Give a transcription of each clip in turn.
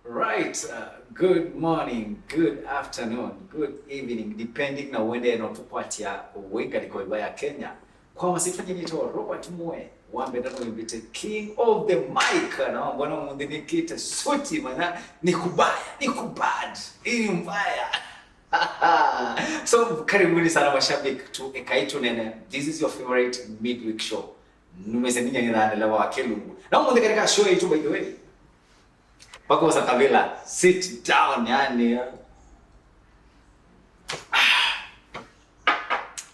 Right. Good morning, good afternoon, good evening, depending na uende notupatia weka liko ya Kenya. Kwa masifanya nito Robert Mwe, wambe ndano invite king of the mic na mbona mwendeni kite suti mana ni kubad. Hii mbaya. So karibuni sana mashabiki to Ekaitu Nene. This is your favorite midweek show. Numeseninya ninaendelea wa Kelungu. Na mwende katika show yetu by the way. Pako sa kabila, sit down yani.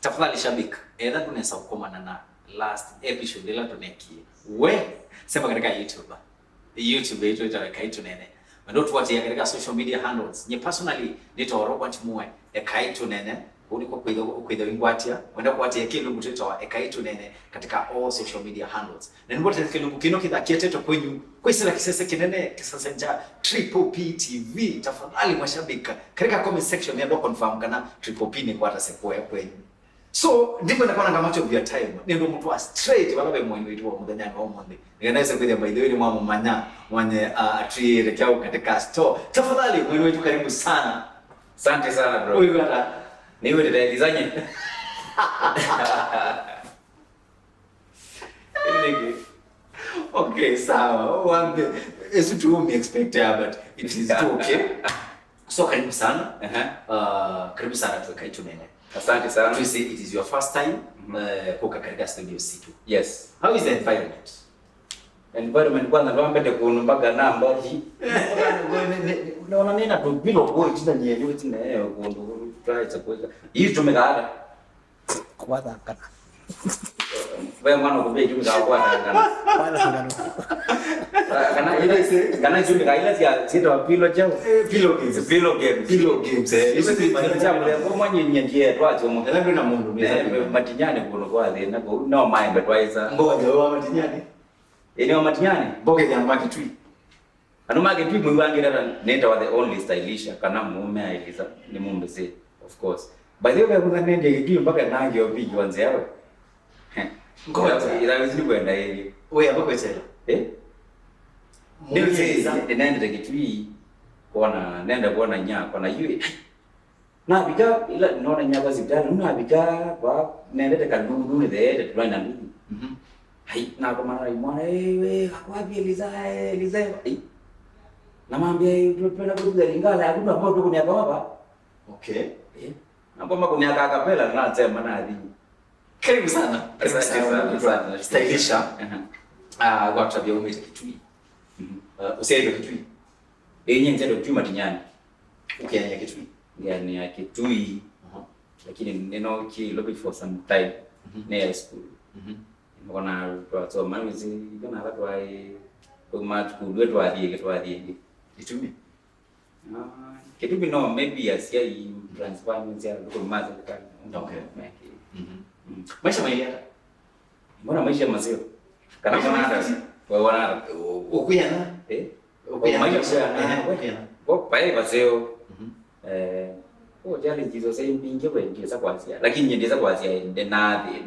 Tafadhali shabiki, edha tunesa ukomana na last episode ila tuneki. Sema katika YouTube yetu ita Ekaitu Nene. Wendo tuwatia katika social media handles. Nye personally nito Robert Mwe Ekaitu Nene. Uliko kwenda wingwatia wenda kuatia Kelungu tutawa Ekaitu Nene katika all social media handles. Na nimbote Kelungu kino kidhakiete kwenyu kwesela kisese kinene kisasa nja Triple P TV. Tafadhali mashabika katika comment section ya ndo confirm kana Triple P ni kwa atasekoe kwenyu. So ndipo nakona kama much of your time ndio mtu wa straight wala be mwenye wetu wa mudanya wa monde nganaweza kwenda by the way ni mama manya mwenye atri rekao katika store. Tafadhali mwenye wetu karibu sana. Asante sana bro. Wewe bwana niwe nitaelezanye. Okay, sawa. One is to me expect but it is okay. So karibu sana. Karibu sana tu Ekaitu Nene. Asante sana. You say it is your first time kuka katika studio C2. Yes. How is the environment? Environment kwanza ndo ambete kunombaga namba hii. Unaona nina tu bilo boy tina nyewe tina kundu try to kuweka. Hii tumekaada. Kwa kana. Wewe mwana kumbe juu za kwa kana. Kana ile kana juu ile ya sita pilo chao. Pilo games. Hizo ni maneno changu leo kwa mwenye nyenye twacho mo. Ndio na mundu ni matinyane kuno kwa ile na no mind advisor. Ngoja wewe matinyane. Eneo matinyane. Boge ya makitwi. Anumage twi mwibangira nenda wa the only stylisha kana mume ailiza ni mumbe say of course. By the way kuna nende kitu mpaka nange obigi wanze yawe. Ngoja ila wizini kwenda hivi. Wewe hapo kwetela. Ndio sasa nenda kitwi kuona nenda kuona nyako na yule. Na bika ila naona nyako zitani una bika kwa nenda kandudu ni the tunaenda ndugu. Hai na kwa maana mwana wewe wapi Eliza namwambia tunapenda kuja Lingala hakuna hapo tu kuniaka hapa. Okay. Hapo mako kuniaka akapela na sema na adhi. Karibu sana. Asante sana. Stylisha. Kwa tabia umete kitui. Usiende kitui. Yenye ndio kitui matinyani. Ukianya kitui. Yani ya kitui. Lakini neno kilo before some time. Near school. Mbona watu mamizi kana watu wai kwa wetu adhi Kitumi. Kitumi no maybe asia transfer means ya kwa mazi kana. Okay. Maisha maisha. Mbona maisha mazio? Kana wana ukuyana. Ukuyana maisha ukuyana. Kwa pae mazio. Jali jizo sai mbinge kwa ngeza kwa asia. Lakini nyendeza kwa asia ndenadhi.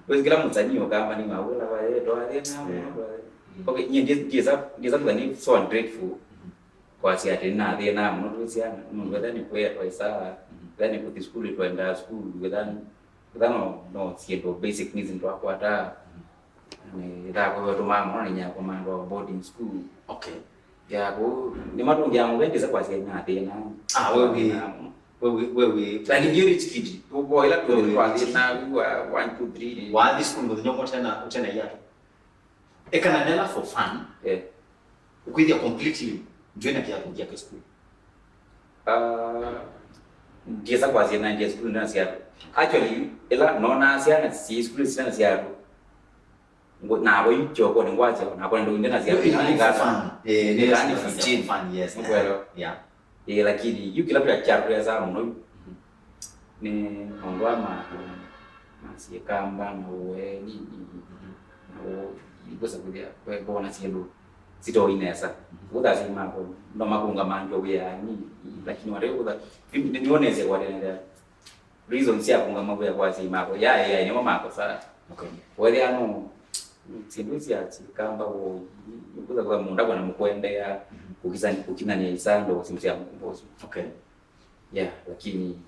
Wewe kila mtsanyo kama ni mawela wa ndo arena. Okay, nyendeza kwa ni so ungrateful. Kwa asia tena na mno sia mno whether ni kwa twaisa then ku school twenda school whether no sieto basic needs ndo kwa hata ni da kwa watu mama ni nyako mando boarding school. Okay. Ya ko ni matungi yangu wendeza kwa asia na tena. Wewe like you rich kid boy la kwa na 1 2 3 wa this school ndio nyomo tena yato ekana nela for fun ukwidia completely join kia kwa school ndiza kwa zina ndia school na sia actually ela nona sia na si school sina sia na boy choko ni ngwacha na kwa ndo ndena sia ni fun ni fun yes yeah lakini yuki labda charua za mno ni ngoma masi kamba na wewe ni ngosa kudia kwa bona siendo sito inesa kuda sima ko ndo makunga manjo ya ni lakini wale kuda nioneze kwa nenda reason sia kunga mambo ya kwa sima ko ya ni mama ko sana okay wale ano sinduzi ati kamba wo yukuza kwa munda kwa mkwendea ukizani isando simsia mkombozi. Okay. Yeah, lakini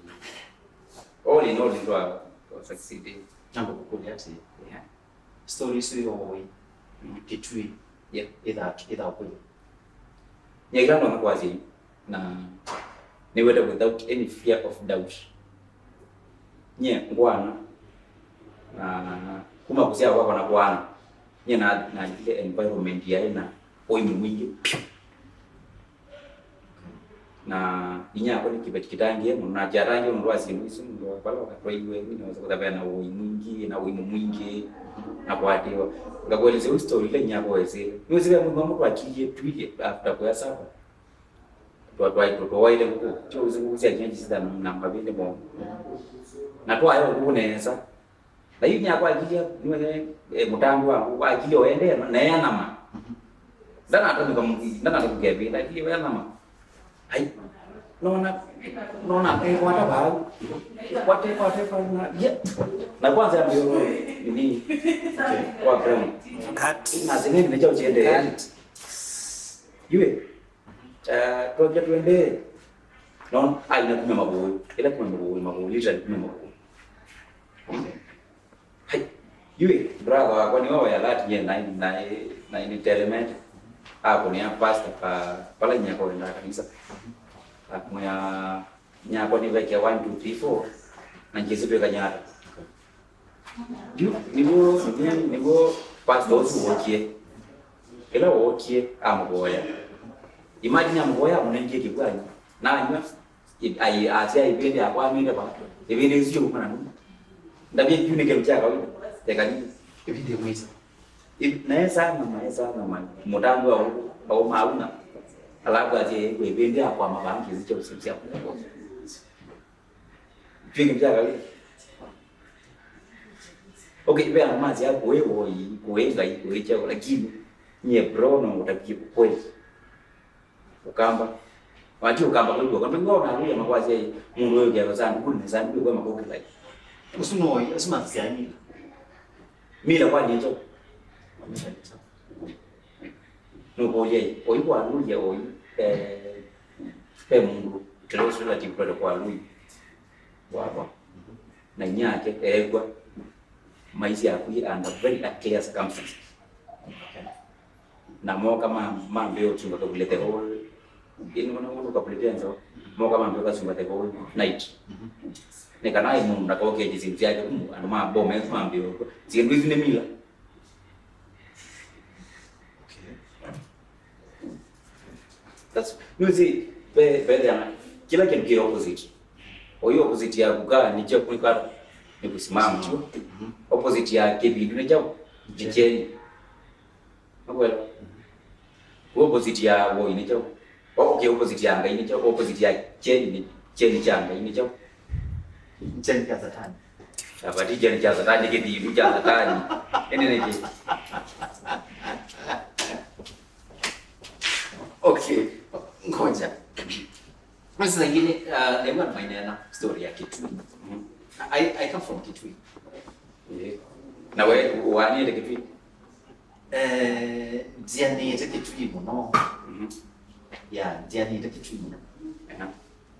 all in all ndo succeed. Nambo kukuli ati Yeah. stories yo kitui Yeah. either kweli. Nyegano makwazi na niweda without any fear of doubt. Ngwana na kuma kusia kwa na bwana. Na ile environment ya ina oimu mwingi. Na inya kwa kibeti kitangie na jarange ndo asindusu ndo pala wakatoiwe mimi naweza kudabia na mwingi na oimu mwingi na kwatewa. Ngakueleza story ile nyako wese. Niweze mambo kwa akili tuige after kwa sapa. Tuwa waile huko. Cho uzunguzia kinyi sida na mabende mo. Na toa hayo kunenza. Na hivi nyako akili niwe mutangu wangu kwa akili oende na yanama. Dana hata nikamgebe na akili yanama. Hai. Naona kwata baadhi. Kwate na kwanza ndio ni kwa ground. Cut. Na zingine nimecha uchende. Yule tuaje tuende. Naona aina kuma mabuyu. Ila kuma mabuyu lisha kuma mabuyu. Hai. Yule brother wako ni wao ya lati ye na ni telement. Hapo ni pastor pala nyako ndio kanisa. Mwa nyako ni weke 1 2 3 4 na Yesu peka nyara. Nibo pastor wokie. Ela wokie amugoya. Imagine amugoya munenje kibwani. Na nywa ai asia ibende akwa minde ba. Ibende sio kuna nini. Ndabie juni ke mchaka wewe. Tekani. Ibinde mwezi. Naesa na mudangu au mauna. Alafu aje ibende akwa mabangi zicho usimsia kwa. Pingi mchaka wewe. Okay, bea mazi yako wewe kuenga ikuecha lakini nye bro na utakie kweli. Ukamba. Wachi ukamba kwa kwa ngona huyo makwazi mungu wewe ya zangu kuna zangu kwa makoki like. Usunoi asima siani. Mila kwa nito. Nuko je, oiko aluja oi mungu tuloso la tipo kwa lui. Wapo. Na nyake egwa maisha yako under very clear circumstances. Na mo kama mambo yote ngakabulete whole ino na uno kapulete nzo mo kama mambo kasumba whole night. Nekana ino ndakaoke jisinzi yake ano mambo menzo mambo yoko zindu izine mila. Okay. That's you see better kila kitu kile opposite. Oyo opposite ya kukaa ni cha kulikana ni kusimama tu. Opposite ya kibidu ni cha jicheni. Nakwela. Opposite ya wo ni cha. Okay, opposite ya ngai ni cha, opposite ya cheni cha ngai ni cha. Cheni cha Satani. Abadi cheni cha Satani kibidu cha Satani. Ene ni. Okay. Ngoja. Sasa zingine ndio maana story ya Kitui. I come from Kitui. Yeah. Na wewe wani ile Kitui? Diani ite Kitui muno. Yeah, diani ite Kitui muno.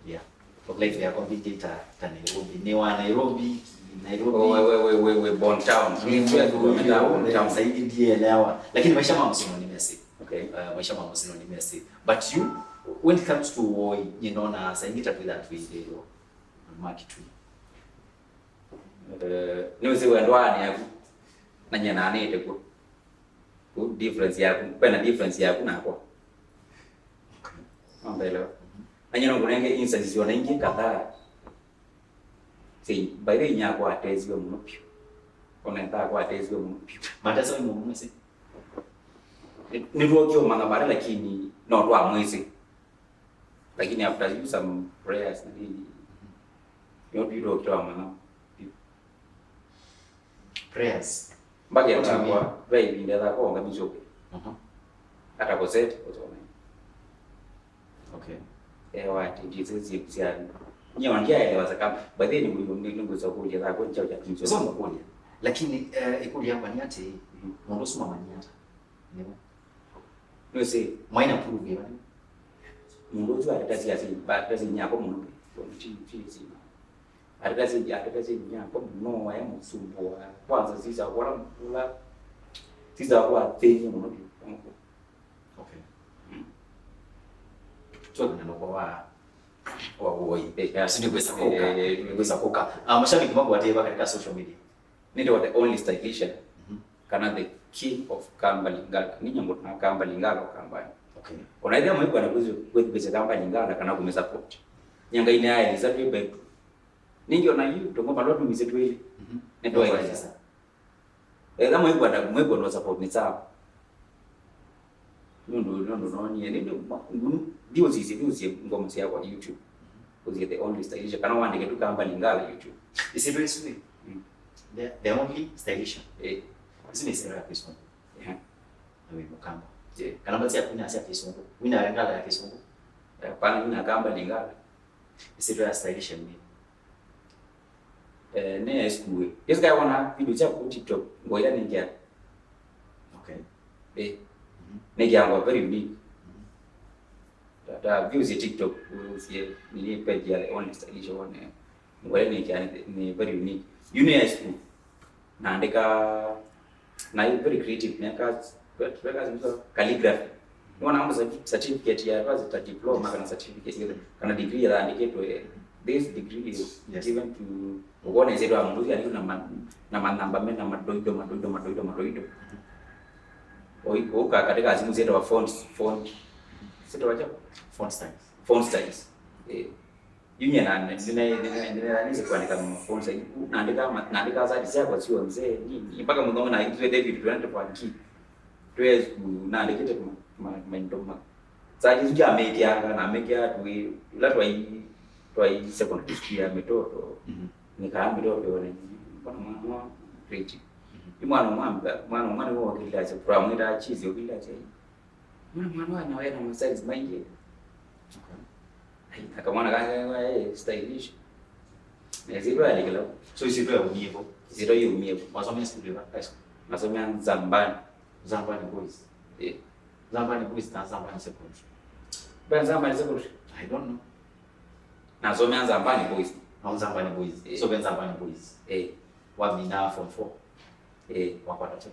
Yeah. For life ya kompyuta ta Nairobi. Ni wa Nairobi. We born town. Town zaidi ndiye elewa. Lakini maisha mama sio ni Messi. Okay. Maisha mama sio ni Messi. But you when it comes to na saingita tu that way ndio Kitui. Niweze wandwani yaku na nyanane ite ku difference yaku pena difference yaku nako ambele anyano kunenge instances yona ingi kadhaa si baire nyako atezwe munopyo onenta kwa atezwe munopyo Matasa ni mumu Messi. ni ruokyo mangabara lakini no twa mwezi lakini after you some prayers ni yote ruokyo mangabara Prayers. Mbagi kwa baby ndeza kwa ngamizo. Hata kwa set utaona. Okay. Wati ndizi kusiana. Nyewe wangia elewa kama baadhi ni nguzo kuja za kwa chao cha kimso. So mkoja. lakini ikuli hapa ni ati mundu suma manyata no say mwaina prove bani mundu tu atakazi asi batazi nyako mundu chi sima atakazi nyako no wa musumbo kwanza sisa wala mula sisa kwa tenye mundu okay so ndio kwa woi sisi kwesa koka mashabiki mambo ateba katika social media ndio the only stylisha kana the king of Kamba Lingala ni nyambo na Kamba Lingala kambani okay unaidha mwe bwana kwezi Kamba Lingala kana kumesupport nyanga ine ya za bebe ningi na you to ngoma lotu mizetu ile ndio ile sasa mwe bwana support ni sawa ndo noni ndio sisi ngoma sia kwa YouTube because the only stylisha kana wandike tu Kamba Lingala YouTube is it very sweet the only stylisha isi ni sera ya Kisongo na Mukamba kana basi hakuna asia Kisongo wina Lingala ya Kisongo pana wina Kamba Lingala isi very stylisha ni ne school yes guy wana video cha ku TikTok ngoya ningia okay ningia ngo very unique data views ya TikTok usie ni page ya only stylisha wana ngoya ningia ni very unique uni school naandika na very creative because calligraphy wana mambo za certificate ya wazi ta diploma kana certificate hiyo kana degree ya andike to this degree is given to uone zetu amunduzi ali na manamba mena madoido oika katika azimu zetu wa font zetu wacha font styles Union ndio kuandika font styles naandika za design kwa sio mzee ni mpaka mdomo na hizo David tunaenda kwa key tuwezi naandika tu mandoma zaidi zija ameki tu ila twai secondary school ya metoto nikaambi ndio yone bwana mwana preach mwana wao kila cha from ida chizi kila cha mwana wana wewe na masize maingi akamwana kanga stylish neziro alikela so isi tu ya unyevo zero yumie wasomea school ya high school nasomea Zambani boys Zambani boys na Zambani secondary Zambani secondary I don't know nasomea Zambani boys au Zambani boys so Zambani boys wa mina form 4 wakwata tu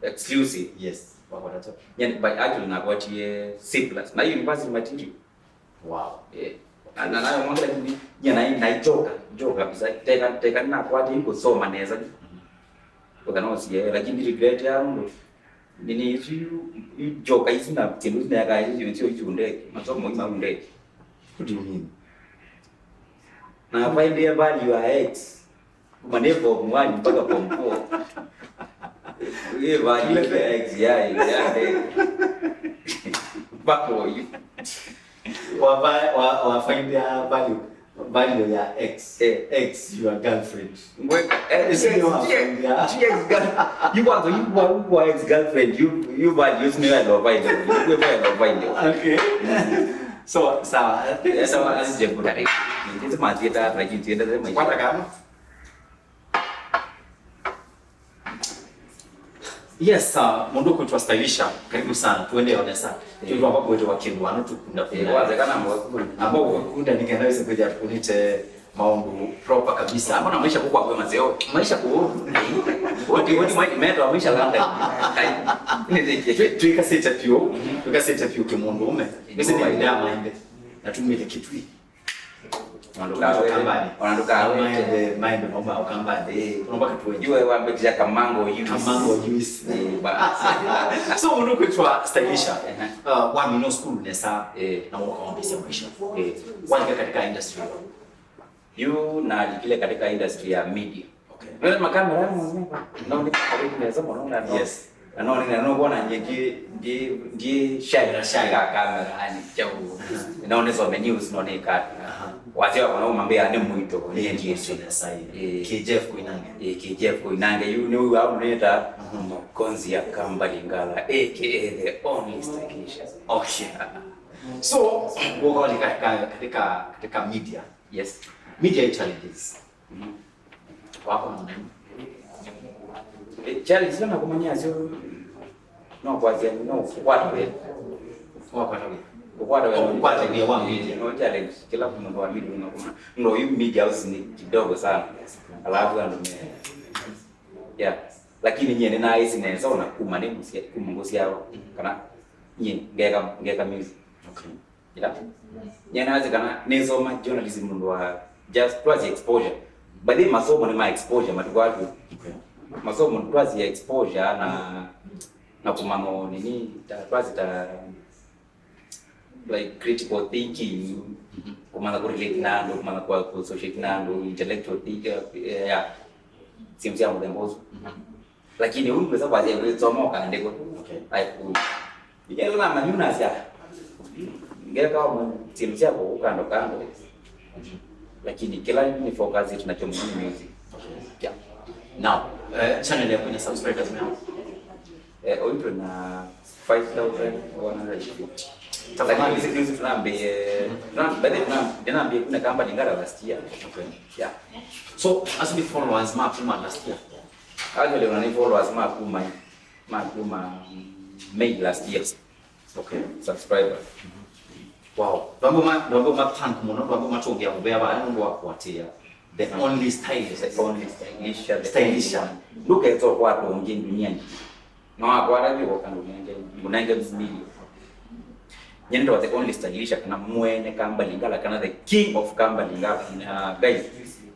exclusive yes wakwata tu yani by actually na what ye C+ na university material wow na nayo mwanga ni yana na joka kabisa teka na kwa ati kusoma neza ukana usiye lakini regret yangu nini hiyo joka hizi na timu ya guys hiyo junde masomo ima unde what do you mean na find the value ya x manevo mwani mpaka form 4 ile value ya x ya bako wa find the value ya x your girlfriend you want ex girlfriend you values me I love you okay so sawa asije kudari ndio mazieta rajitienda sema kwata kama yes mundu kutwa stylisha karibu sana tuende Onesa tulikuwa hapo kwetu wa Kingwano tukunda kwanza kana ambao kunda ningenaweza kuja kunite maombi proper kabisa ama na maisha kwa mazeo maisha kwa what matter maisha landa tukaseta pio kimundu ume basi ni idea maende na tumile kitwi wanaduka maende mama ukambande unaomba kitu wenyewe yule wambetia kamango juice so mundu kutwa stylisha wa mino school nesa na wakaombea maisha wanga katika industry na kile katika industry ya media. Okay. Ndio makamera yangu naona karibu naweza kuona yes. Naona bwana ndiye shaira kamera yani chao. Naona hizo news naona ikata. Wazee wanaomwambia ni mwito ni ndiye sasa KJF Koinange you know how neta konzi ya Kamba Lingala aka the only stylish. Okay. So wewe katika media. Yes. Media challenges. wako na nini challenge sana kumanya sio no kwazia no kukwata wewe kukwata ni wangu no challenge kila mtu wa mimi no hiyo media house ni kidogo sana alafu ndo yeah lakini nyene na hizi naweza ona kumane kumungusia yao kana nyene ngeka music okay yeah nyene naweza kana nisoma journalism ndo wa just plus exposure but then masomo ni my exposure matu watu okay masomo twazi ya exposure na kumano nini ta like critical thinking kumana ku relate nando kumana ku associate nando intellectual thinking yeah simsia mo dembozo lakini huyu pesa kwa zile zomoka ndiko okay aiku yeye na manyuna sia ngeka kama simsia kwa kando kando lakini kila ni focus tunachomoni music yeah now channel yako ina subscribers ngapi oito na 5,150 lakini sisi tunaambia kuna kamba lingara last year okay yeah so as we followers map last year actually when I followers map May last year okay subscriber wow bambo mathank muno bambo matongea mubya abantu wakwatia the only stylish look at all what on duniani no akwara biko kando munenge mzimili nyendo wa the only stylish kana mwene kamba lingala kana the king of kamba lingala guys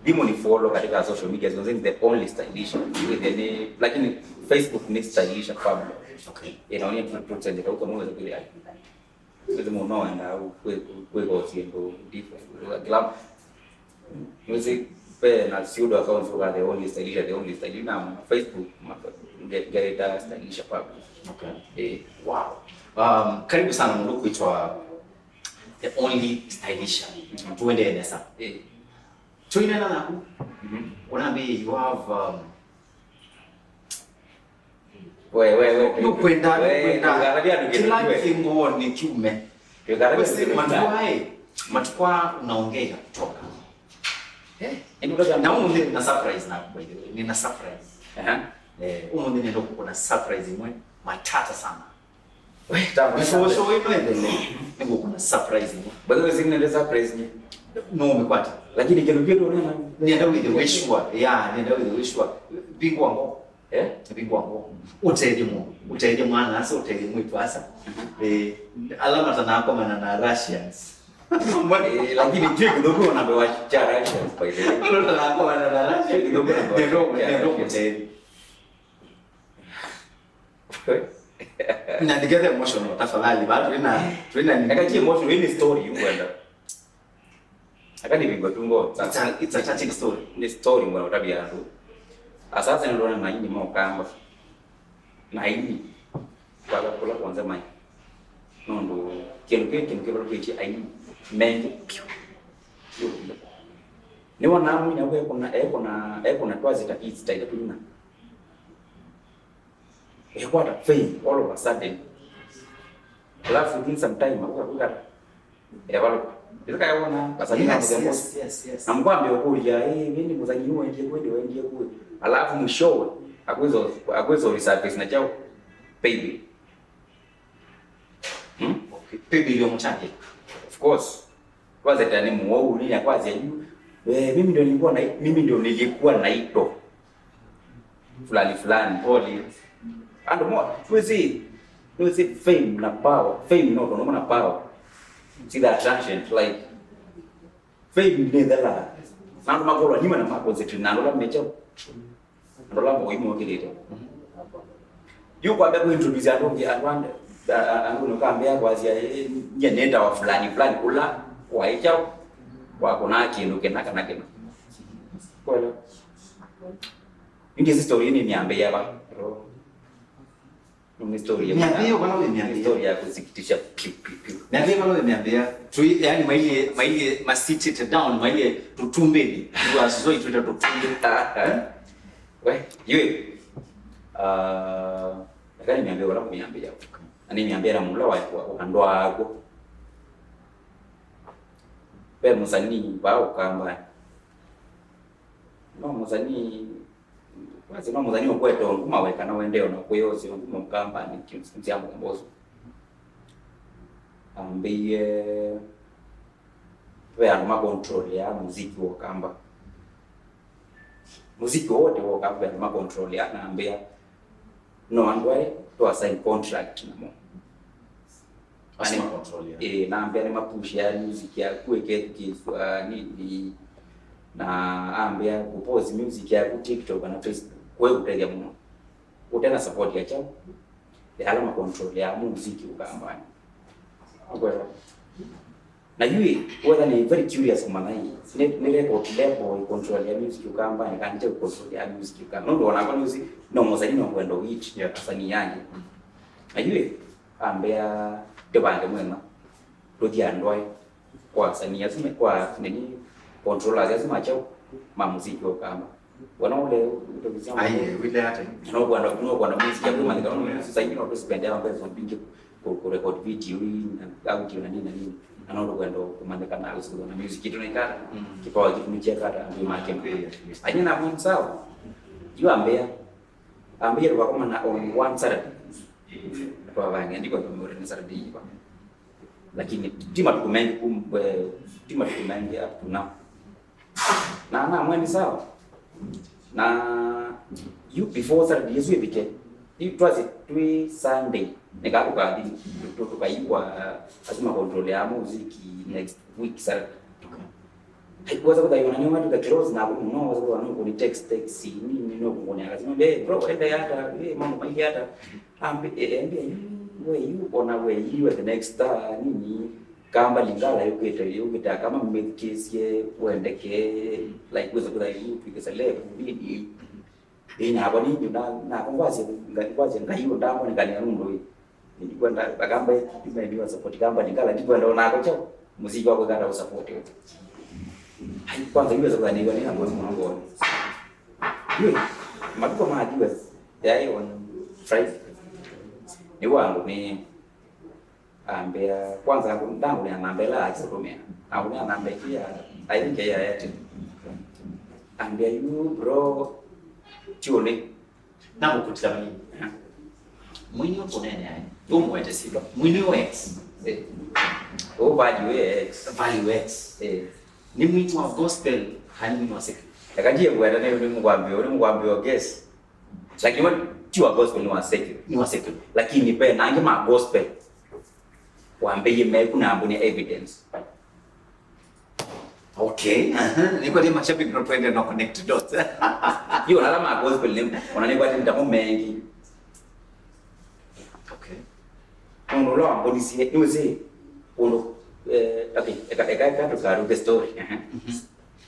dimo ni follow katika social media so the only stylish with the lakini Facebook ni stylish Pablo okay inaonia tutende kwa mwezi kule hapo ndio muno anda kwa siendo different glam music pe na pseudo accounts for the only stylish na Facebook get stylish Pablo okay wow karibu sana mundu kuitwa the only stylish tuendelee sasa tuinena na unaambia you have wewe kwenda kila kingo ni kiume matukwa unaongea kutoka na umu nina surprise na by the way nina surprise umu nina kuna surprise imwe matata sana before show ino endelee niko kuna surprise imwe bado zingine surprise ni no umekwata lakini kelupia tunaona nienda with the wishwa nienda with the wishwa bingwa ngo bingwa ngo utende mwana asa utende mwitu asa alama tanako na Russians lakini je kidogo unabewa cha Russians by the way alama tanako na Russians kidogo ndio utende na digete emotional tafadhali bado tuna nikaje emotional ni story yuenda akani bingo tungo it's a touching story ni story mwana utabia ndo asasa ndio na maini mokamba maini wala kula kwanza mai nondo kinke bro kichi ai mengi ni wana amu ina wewe kuna twazi ta eat style tuna kwata fame all of a sudden alafu within some time akuka wala nikaona kasajina yes na mkwambia ukuja mimi muzanyi uende kule alafu mwishowe akwezo resurface na chao baby okay baby ndio mchache of course kwanza tani muo nini akwazi juu mimi ndio nilikuwa naito fulani poli and more we see fame na power fame no na power see that attraction like fame ni dela na makolo nyuma na makoncentrate na ndola mecha ndola muhimu ngilete yuko ambaye kuintroduce andongi anwanda andu nokambia kwazia nyenenda wa fulani kula waicha wako na kindu kenaka na kena kwela ingi story ni niambia hapa ni story ya story ya kusikitisha niambia bado niambia tu yani maile masiti te down maile tutumbeni tu asizoi tuta tutumbe we yeye akani niambia wala kuniambia ani niambia na mula wa ndoa yako pe musanii bao kamba no muzani okweto nguma weka na wendeo na kuyozi nguma mkamba ni kimsiambo mbozo ambiye wewe ma control ya muziki wa kamba muziki wote wa kamba ya ma control ya na ambia no andwae to assign contract na mo Asima control ya. Na ambia ni mapush ya muziki ya kuweke kifua nini na ambia kupost music ya TikTok na Facebook wewe utaja mno utena support ya chao ya alama control ya muziki ukambani kwa na yui whether ni very curious kama hii ni record label control ya music ukambani kan je control ya music ukambani ndo wana music no mozalini wa kwenda wit ya asani yangu na yui ambia tebande mwema rodia ndoi kwa asani yazime kwa nini controller lazima chao mamuziki ukamba wanaole utokizama Wile hata no bwana music ya kuma nikaona sasa hivi ndo spend ya pesa mpinge ku record video na audio na nini anaona kwenda kumandika na usiku na music tunaikata kipawa kitu mcheka ndio make mbele aina na sawa hiyo ambia kwa kama na on one Saturday kwa vangi ndiko tumore ni Saturday hiyo lakini tima tukumengi up to now na mwendi sawa na you before Saturday yesu ebike it was a Sunday nikakuka tukaiwa asema control ya muziki next week Saturday haikuweza kudaiwa nyuma tu close na no wazo wangu ni text nini no kungoni akasema bro enda hata mambo mengi hata ambie you on way you the next nini kamba lingala yukita kama mmekisia uendeke like wazo kudaiwa tukisa leo nini ina hapo nini na kongwaje ngaiyo ndamo nikania rundo hii nilikwenda bakamba imeibiwa support kamba lingala ndipo ndo nako chao muziki wako kata usupport hai kwanza iweza kudaniwa ni hapo mwanangu hiyo matuko majiwe ya hiyo Friday ni wangu ni ambia kwanza ndangu ni anambela akitumia au ni anambia I think ya yet ambia you bro chule na mkutamani mwini uko nene yani umwete siba mwini wex value X ni mwini wa gospel hani mwini wa secular yakajie bwana ni mkwambio guess lakini wa gospel ni wa secular lakini pe nange ma gospel waambie kuna ambuni evidence okay niko ni mashabiki ndo twende na connect dots hiyo na ma gospel ni unanipa ndamo mengi okay unaona polisi ni wazee okay eka tukaru the story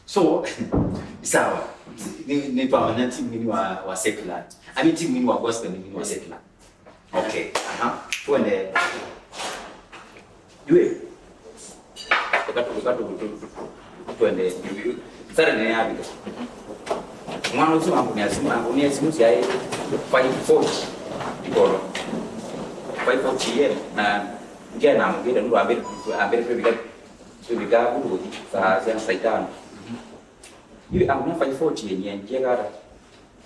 so sawa ni pa na team ni wa secular I mean team ni wa gospel ni wa secular okay twende yue twende sasa ni yapi mwana usi wangu ni asimu si ai 540 dikoro 540 yen na ngia na mwingine ndo ambele pebika kurudi saa saitano yue amuna 540 yenye ngia gara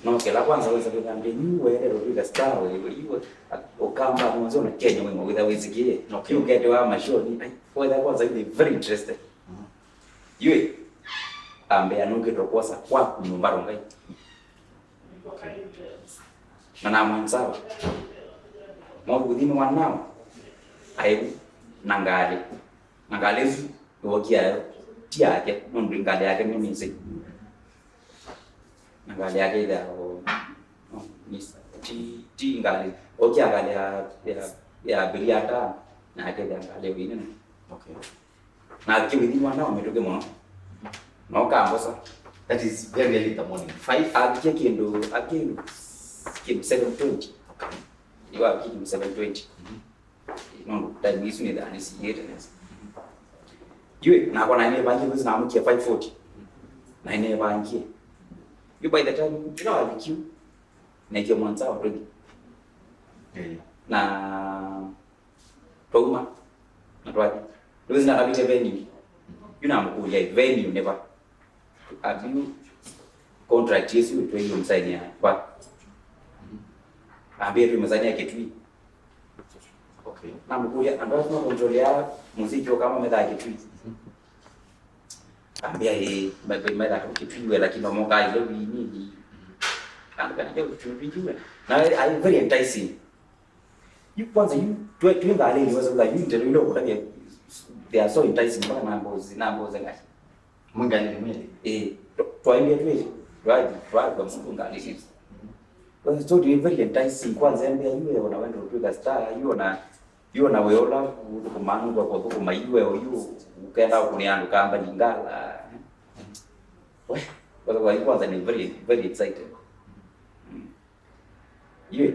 no kela kwanza weza kuambia niwe leo bila star wewe okamba mwanzo na Kenya wewe with awisikie okay ukete wa mashoni wewe kwanza ile very interested yue ambia nunge tokosa kwa kunyumbaro ngai okay na mwanzawa mwangu kudini wanao ayu nangale wokia tiake ndo ngale yake mimi si ngali yake ile ti ngali okia ngali ya biliata na yake ngali wini okay na kiwini mwana umetoke mwana no kambosa that is very early in the morning 5 akikia kindo 7:20 okay iwa kindo 7:20 no time isu ni dani si yete nesa yue na kwa nini banki buzi na mkia 5:40 na ine banki you by the time you know the queue na kia mwanza already na Toma na twati dozi na kabite venue you know mkuja venue never have you contract yesu tu hiyo msaini kwa ambia tu msaini yake tu Okay. na mkuya ambayo tuna control ya muziki kama meda kitu ambia hii meda kitu lakini moka ile nini kana kitu vijue na I very enticing you kwanza you tu ngale ni wazo la you ndio ile kwa they are so enticing mpaka nambo zangashi Munga ni mwili. Twaingia tu hivi kwa mtu ngale hivi kwa so they very enticing kwanza ambia yule unaenda kupiga star hiyo na weola kumangwa kwa kwa maiwe hiyo ukaenda kuniandu kamba ningala kwa hiyo kwanza ni very excited hiyo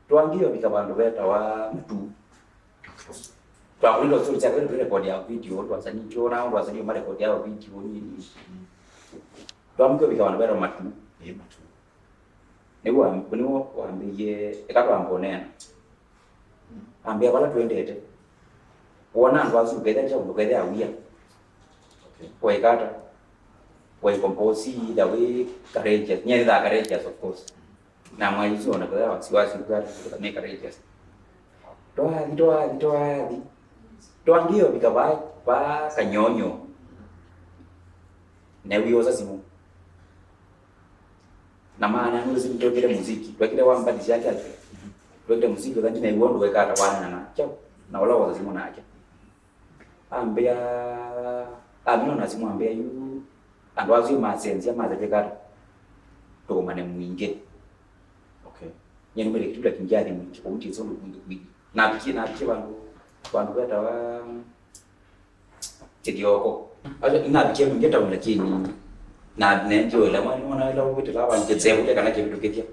tuangio bikabandu beta wa mtu kwa kulindo suri cha kwenda record ya video twasani chora au twasani ma record ya video nini tuamke bikabandu beta matu Matu. niwo waambie ekatwambonena ambia bala tuendete kuona ndo azugeza cha ugeza awia Okay. kwa ikata kwa compose the way courageous nyeri da courageous of course na mwaizo na kwa wasiwasi kwa make courageous toangio bikaba ba kanyonyo na wiyoza simu na maana nuzi mtokele muziki twakile wambadisha yake twende muziki zangi na iwondo wekata wana na chao na wala wazazimu na yake ambia amino na simu ambia yu andwazi masenzi amaze pekata to mane mwinge Okay. nyeni mbele kitu kinjari mwingi kwa mti zono mwingi na biki bandu beta wa tidioko aje ina biki mwingi ta lakini na nenjo la mwana wana ila wote la bantu tsemule kana kitu kitia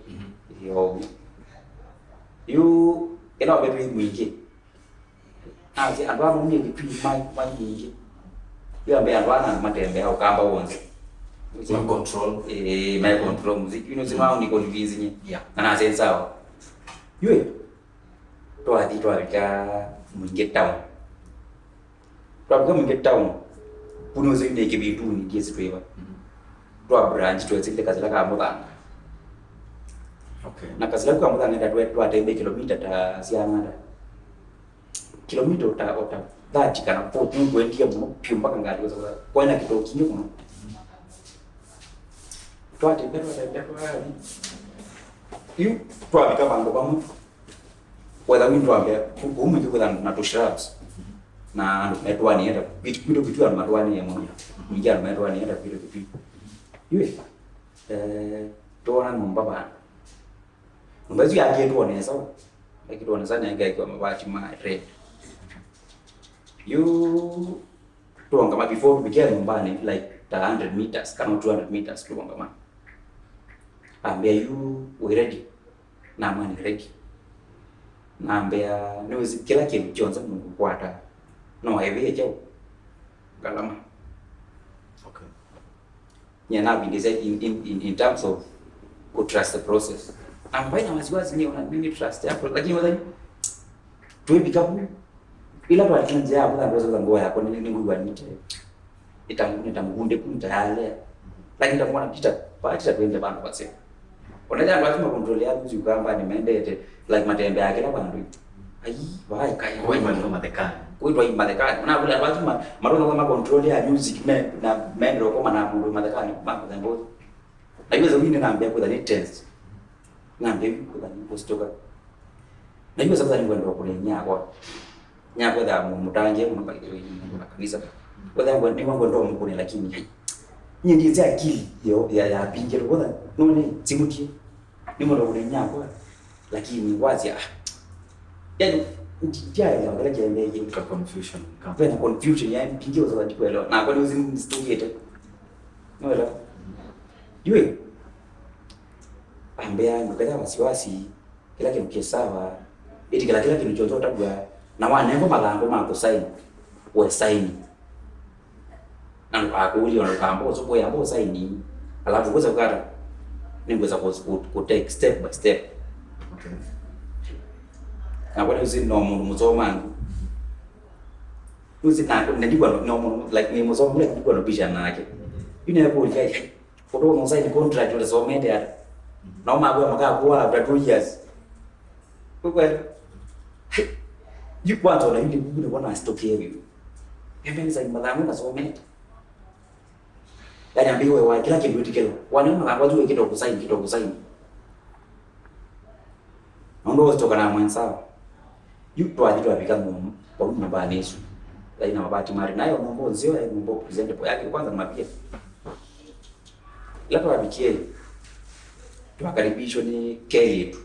yo yu ina betu mwingi aje andwa mwingi kitu mai mwingi yu ambaye andwa matembe au kamba wonze Some control. My control muziki ino sima ni convince nye Yeah. na sensa yue to ati to alika mwingi town puno zinde ke bitu ni kesi twewa to branch to zinde kazila ka mutanga Okay. na kazila ka mutanga nda to atembe kilomita ta siamanda kilomita ota 30 kana 14 kuendia mu pio mpaka ngati kwa kwa ina kito kinyo kuno to atembe yu to abika bango bamu whether we ndwambia kumu kiko na to shrubs na netwani era vitu ya matwani ya moja ingia matwani era vitu yule tuona nyumba bana mbazi yake tuone sawa lakini tuone sana yake kwa mabati ma red you tuanga ma before we get nyumbani like 100 meters kama 200 meters tuanga ma ambia you we ready na mani ready na ambia niwezi kila kitu chonza Mungu kwata no heavy chao galama Okay. nyana bindisa in terms of to trust the process ambaye na wasiwasi ni mimi trust yako lakini wadhani tuwe bikabu ila kwa kinja hapo na ndozo zangu yako ni Mungu anite itamgunde kuntale lakini takuwa napita pacha twende bana kwa sasa unaja ndo lazima control ya muziki kwamba nimeendete like matembe yake na bandu ai vai kai Kwa hiyo ndio madekani. kuitwa Marekani na vile watu marono kama control ya music na mendo kama na mundu Marekani mambo ya ngozi na hiyo zawini naambia kwa ni tense naambia kwa ni postoka na hiyo sasa ni kwenda kule nyako da mutanje kuna kanisa kwa sababu ni mambo ndio mkuni lakini nyingi za akili ya pinje kwa nini simuti ni mwana kule nyako lakini wazi yani njia ya ngala jembe Kwa confusion. kuna confusion ya pingi za watu kuelewa na kwa nini usinistudiate unaelewa yule ambia ndio wasiwasi kila kitu kisawa eti kila kitu chochote tabwa na wanengo malango mako saini we saini na kwa kuuli ona kambo so boya bo saini alafu kuweza kukata ningeweza ku take step by step. Okay. Na kwa hiyo no mundu muzomangu uzi na ndikwa no mundu like ni muzomangu ndikwa no bisha nake ine ko je foto no sign contract ile somete ya na mama maka kwa after 2 years kwa yu kwanza na yule mbona bwana stokea hiyo mimi sign madhamu na somete yani ambiwe wa kila kitu tikelo wanaona wajue kidogo sign ndo kutoka na mwansa yupo ajito apika mumu kwa nyumbani Yesu lakini mabati mari nayo mambo nzio ya mambo presentable yake kwanza ni mapia lapo abikie tukaribishwa ni Kelly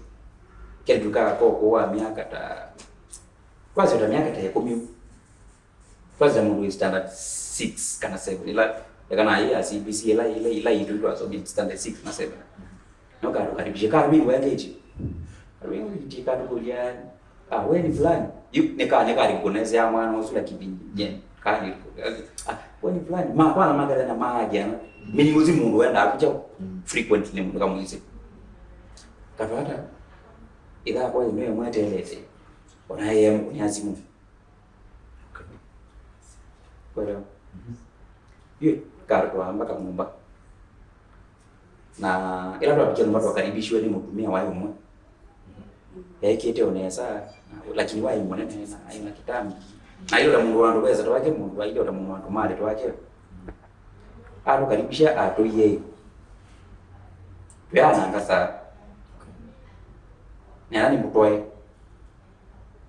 tukaa kwa miaka ta kwanza ta miaka ta 10 kwanza mundu standard 6 kana 7 ila kana hii CBC ila ndio so standard 6 na 7 no karibisha karibu wake hichi wengi kitika kulia wewe ni fulani nika alikunezea mwana usula kibinje kali wewe ni fulani kwa magara na maji mimi muzi mundu wenda akuja frequently mundu kama hizi katata ila kwa hiyo mweteleze ona yeye ni azimu kwa hiyo karwa mpaka mumba na ila ndo abikia watu wakaribishwe ni mtumia wao mwe kete onesa lakini wao mwana na aina kitamu na hilo mundu wandu weza twake mundu waile ndo mundu wandu mali twake karibisha atoye yana ngasa nani mutoe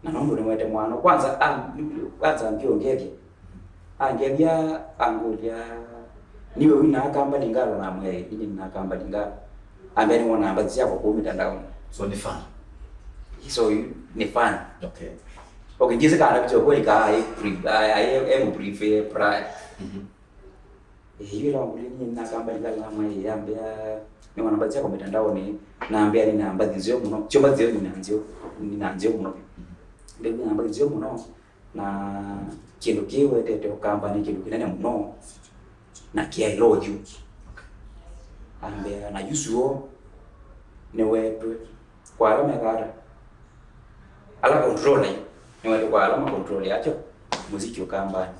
na nombo ni mwete mwana kwanza mbio ngeke angelia angulia niwe wina akamba lingalo na mwe ili na akamba lingalo ambeni mwana ambazi yako kwa mitandao so ni fan so ni fan okay jinsi kana kicho kwa ai prefer pra hiyo la mulini na akamba lingalo na mwe ambia ni mwana ambazi yako mitandao ni naambia ni namba zio mno chomba zio ni nanzio mno ndio namba zio mno na kindu kiwe tete ukamba ni kindu kinene mno na kia iloju ambe na yusuo ne wetu kwa alama gara ala control ni wetu kwa alama control yacho muziki ukamba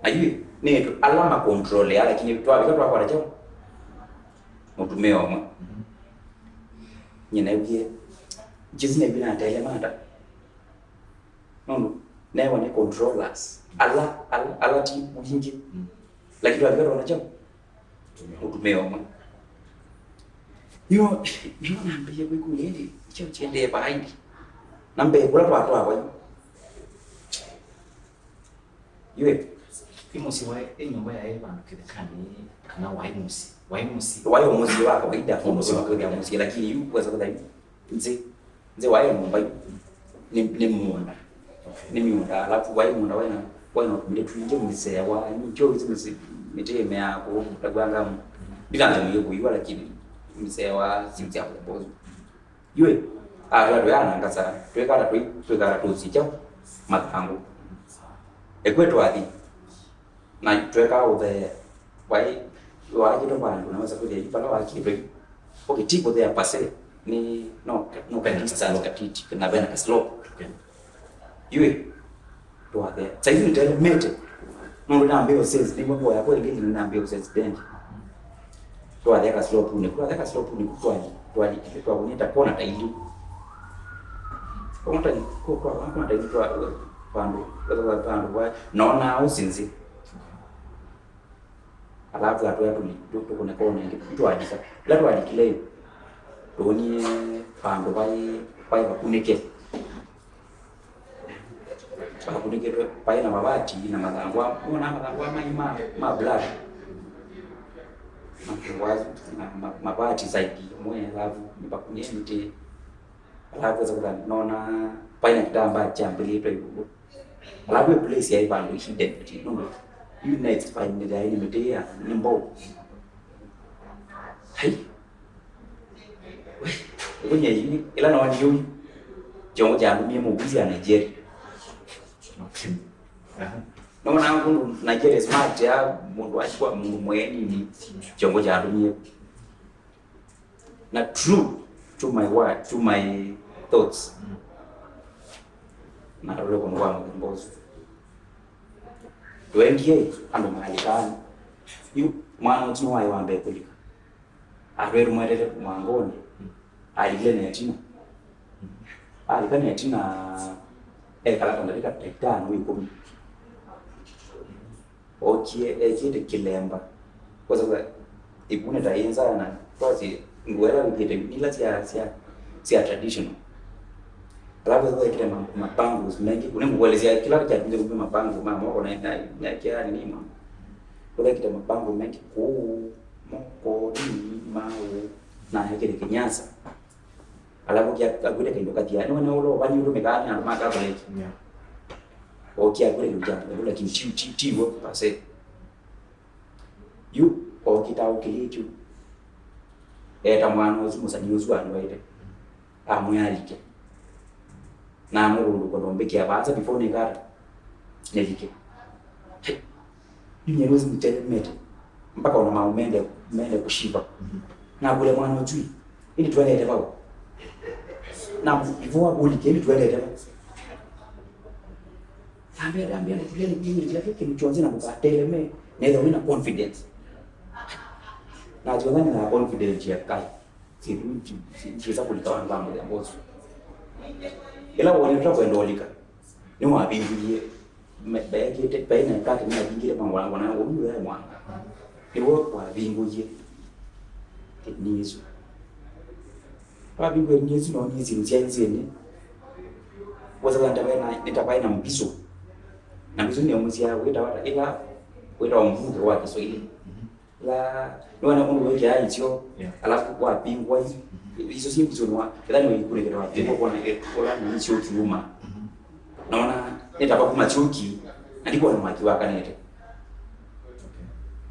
ayui ni tu alama control ya lakini vitu hapo kwa racho mutumeo mwa nyina bie jizine bina tele manda nondo newa ni controllers ala ti mujingi lakini wale wanacho utumeo mwa yo nambe yewe kuyendi chende behind nambe kula watu hapo yue imosi wa nyumba ya Eva ndikani kana waimusi wa kawaida imosi wa kawaida lakini yu kwa sababu nze wae nyumba ni muona ni miunda alafu wae muunda wana kumile tuinje msewa ni cho hizi miteme yako mtagwanga bila ndio kuiwa lakini msewa simtia bozo yue ndo yana ngasa twekara tusicha matango ekwetu adi na tweka uthe wai waje ndo bandu naweza kuja ipala wakipe okay tipo there pase ni no can distance katiti na bena ka slope yue to ade saizi ndio mete no naambia sense ni mambo ya kweli ngine naambia sense dent to ade ka slope ni twali kitu unita kona taili kwa taili kwa pandu wa naona usinzi alafu watu tukone kona kitu adika la tu adikile toni pandu pai bakunike pai na mabati na madangwa una madangwa ma black mabati zaidi mwe alafu nipakunie mti alafu sasa naona pai na kitamba cha mbili tu hivyo alafu place ya ibandu hidden no you next find the idea media nimbo hai kwenye hii ila na wani jongo jangu mimi muguzi ya Nigeria okay naona ngo Nigeria smart ya mundu achukua mundu mweni ni jongo jangu mimi na true to my word to my thoughts na role kwa mwangu mbozo wengi ando mahali kana mwana uti wayo wambe kulika arweru mwerere mwangoni alile netina alika netina kala ndalika tekitano ikumi ekite kilemba kwa sababu ibune tayenza na kwazi ngwera ngite mila sia traditional. Alafu sasa kile mapango mengi unemkuelezea kila kitu kinje kwa mapango mama wako na kia nini mama. Kwa kile mapango mengi moko ni mau na kile kinyasa. Alafu kia kule kile kati yani wana ulo bani ulo mekani na maka kule. Yeah. Okia kule kule kimchi wo pase. You okita ukilicho. Tamwana umusani uzwana ile. Amuyalike. Na murundu kwa ndombeki abaza before negara nelike yeye nyozi mtelemete mpaka una maumende kushiba na kule mwana ujui ili tueleze babo na hivyo abulike ili tueleze babo ambia tulie ni yake kimchonzi na mkateleme na ile wina confidence na jiona na confidence ya kai siwezi kulikawa mambo ya boss ila woneka kwendolika ni mwabingiye bayake bayina kati na bingire mangwana na womu ya mwana iwo kwa binguye nizo abingwe nizo no nizo nzianzene waza kanda bana nitabaina mbiso na mbiso ni omuzia wita ila wita omvuke wa Kiswahili la nwana mungu weke aitio alafu wa bingwa hizo si kuzonwa ndani weikule kwa watu kwa na ni sio kiuma naona nenda kwa machuki ndiko na maki waka nete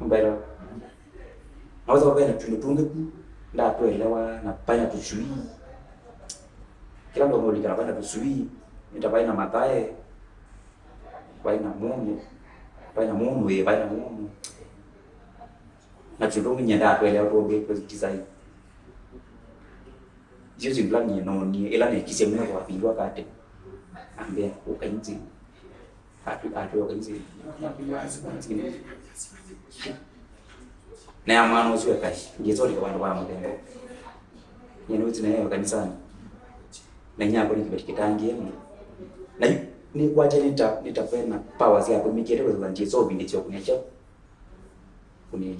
mbele naweza kubena tundutunge nda tuelewa na panya tushui kila mtu mmoja anapenda tushui nitabaina matae baina mumu baina mumu na tundutunge nyenda tuelewa tuombe kwa design Yesu mlani noni ila ni kisemwa kwa pindwa kate ambia ukainzi atu ukainzi na amano usiwe kashi ngezo kwa bantu ba mtembo yenu tinayo kanisani na nyako ni kibekitangie na ni kwaje nitapena powers yako mikere kwa njezo bindicho kunyacho kunya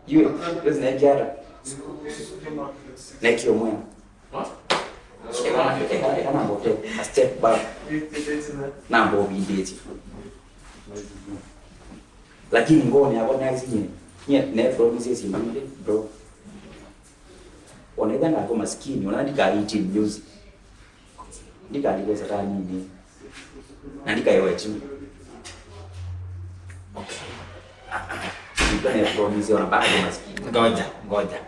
yeye lazima yake Neki omwe. Kana mbote a step back. Na mbobi ndeti. Lakini ngoni hapo na hizi ne promises imambe bro. Oneka na kwa maskini unaandika IT music. Ndika ndiko sasa nini? Andika yewe tu. Okay. Ni promise ona bado maskini. Ngoja.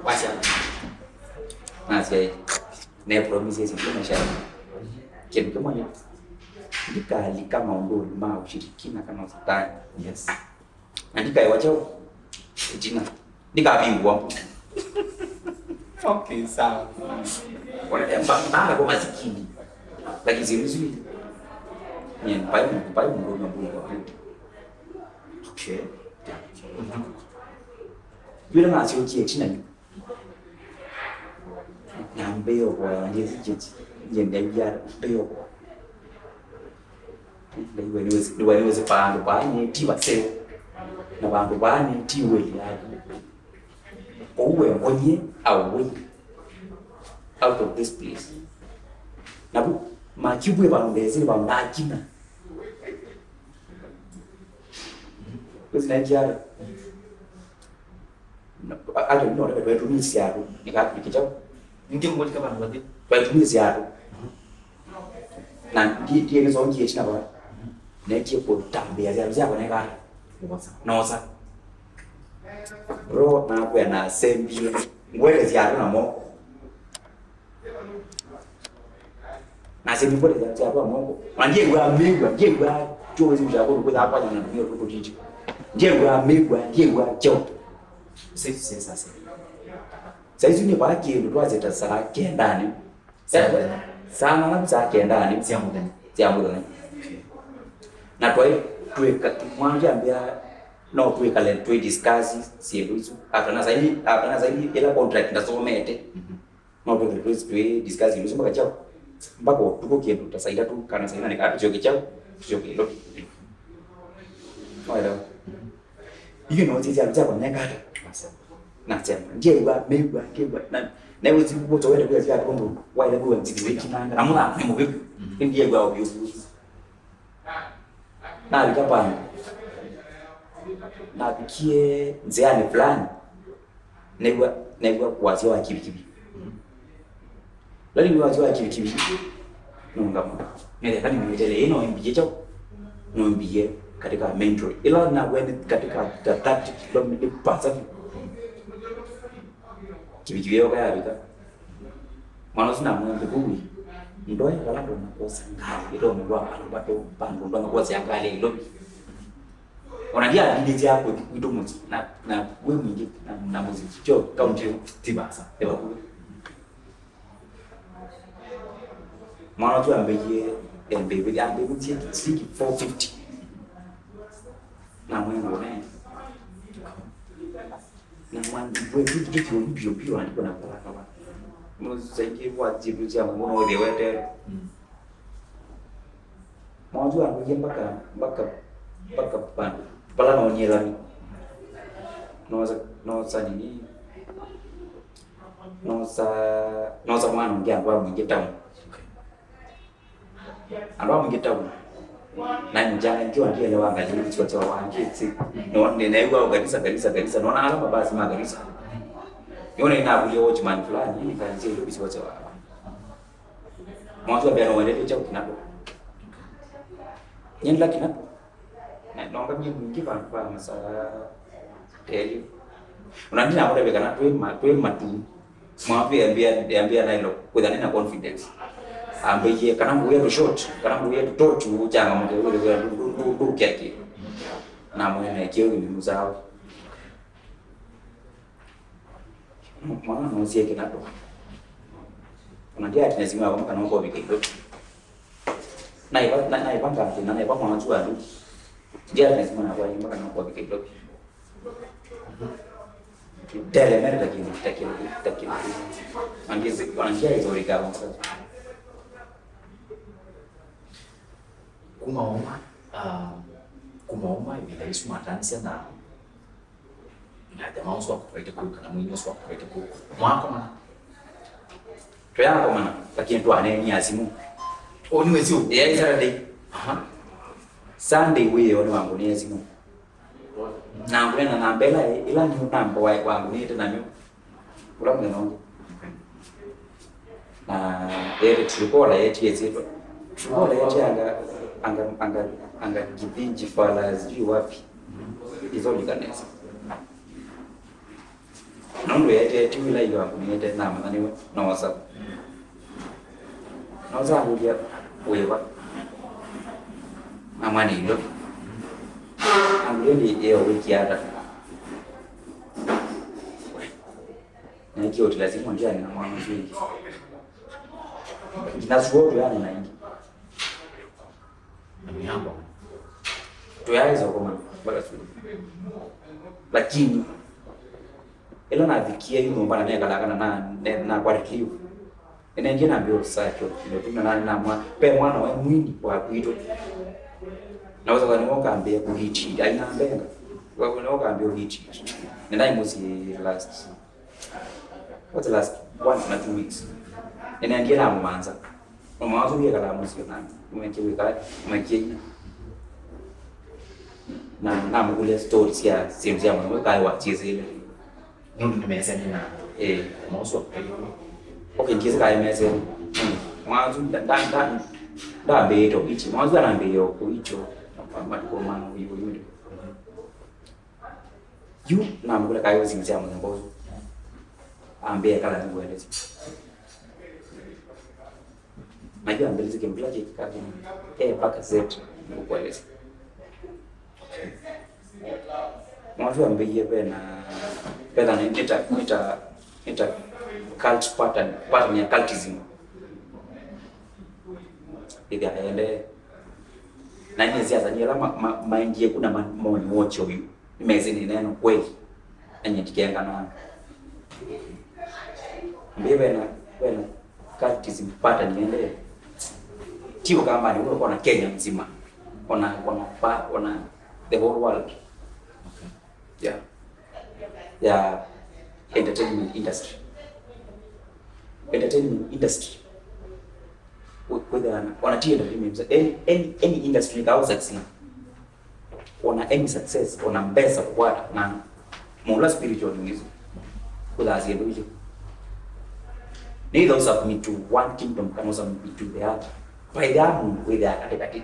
Wacha. Nasi ne promises zimesha. Kitu kama ni ndikali kama unduri ma ushirikina kama satani. Yes. Andika yawacha jina. Ndikabingwa. Okay, sawa. Wanaenda kwa maskini. Lakini zimzuri. Ni pai mdogo. Okay. Yule nasi ukie china ni. Na mbeo kwa ndizi jiti. Yenda mbeo kwa. Ndio niweze pango bani tiba seo. Na bango bani tiwe yako. Uwe mwenye au we out of this place. Nabu makibwe bandezi bandakina. Nigeria. Hata ndio ndio wetu siaru. Nikachao. Ndio mmoja kama ndio. Wetu siaru. Na ndiye hizo nje china bwana. Neke po tambia zia kwa neka. Nosa. Ro na kwa na sembi. Ngwele ziaru na mo. Na sembi ngwele ziaru na mo. Ndiye kwa migwa, ndiye kwa chozi mjako kwa hapa na ndio kwa jiji. Ndiye kwa migwa, ndiye kwa chao. Sasa. Saizi ni baki ndio tuanze sala kendani. Sana na mza kendani siamuda. Na kwa hiyo tuweka mwanja ambia no tuweka le tu discuss sieluzu atana zaidi ila contract ndasomete no tuweka tu discuss sieluzu mpaka chao mpaka tuko kiendo tutasaidia tu kana sasa ni kapi choki chao choki lo wala hiyo no sisi alikuwa kwa nyakata na sema je ba meba keba na uzi kuboto wale kwa zia kombo wale kwa nziki kinanga na mwana ni mubibi ndiye kwa obyo na alikapa na bikie nzeani fulani negwa kuwazia wa kibikibi lali wazia wa kibikibi nunga nile kani mwitele ino mbije chao mbije katika mentor ila na wende katika tatati kilometer pasa kibikibi yoga ya bika mwana sina mwende kuwi ndoya kala ndo nakosa ngali ilo mwa bato pango ndo nakosa yangali ilo unajua bidii yako kitu mmoja na wewe mwingi na muziki cho kaunti tibasa eba mwana tu ambaye mbebe mtie siki 450 na mwengo na mwana wewe kitu bio andiko na kwa kama muziki kwa jibu cha mwana wale wote mwana tu ambaye mpaka pande pala naonyelani noza nini noza mwana ngia ambao mwingi tamu ambao mwingi tamu na njana nikiwa ndio leo angalia kichwa cha wanjiti no ninaigwa kanisa naona alama basi makanisa yone inabulia watchman fulani ni kanisa ile kichwa cha mwanzo wa bwana wale cha kinapo nyenda kinapo nonga mwingi kwa masala teli unandina hapo beka na twe matu mwapi ambia nailo kudhani na confidence ambaye kana mbuye short kana mbuye totu changa mwe ndu kyake na mwene kio ni mzao mwana nozie kinato unajua tunazima kwa kana kwa bika na ipanga mtina na ipanga mwanzo adu dia lazima na kwa mpaka na kwa kidogo tele mera takini angeze angia hizo rikao sasa kumaoma bila isu matansi na jamaa uswa kupaita kuka na mwinyi uswa kupaita kuka mwako mana tuyako mana lakini tu aneni azimu oni wezio ya Saturday Sunday wewe oni wangu ni azimu na mbona na mbela ila ni namba wangu ni tena mimi kula mno na ile tulikola yetu yetu tulikola yetu anga kipinji fala sijui wapi hizo ni kanisa ndio yetu ila hiyo wangu ni tena na nani na WhatsApp na WhatsApp ndio wewe amani ndio angeli yeo wiki hata na hiyo lazima ndio na mwana mzuri nasuo yani na ingi ni hapo tuyaweza kama bado lakini ilo na vikia hiyo mbona naye kalakana na kwa hiyo inaingia na mbio sacho ndio tuna na pe mwana wa mwini wa kuito naweza kanioka ambia kuhiti aina mbenga kwa kunoka ambia kuhiti nenda imusi last what's the last 1 na 2 weeks inaingia na mwanza mwanzo pia kala musi na mwenyewe na mkule stories ya simu ya mwanzo kai wa chizi ile ndio nimesema na mwanzo wa kupaita okay chizi kai mese mwanzo da beto ichi mwanzo anaambia kuicho kwa maana hivyo yu na mkule kai wa simu ya mwanzo ambia kala nguelezi najua mbele zake mplaje kikaje paka zetu kueleza mwanzo ambie pena nita cult pattern ya cultism ile aende na ni siasa ni alama maingie kuna maoni wocho huyu imezi ni neno kweli enye tikenga na mbebe na kwenda kati simpata niende tio kama ni uko na Kenya mzima ona the whole world. Okay. Yeah, entertainment industry whether on a entertainment any industry that succeed on any success on a best what na more spiritual music whether as you neither submit to one kingdom cannot submit to the other by that way they are katikati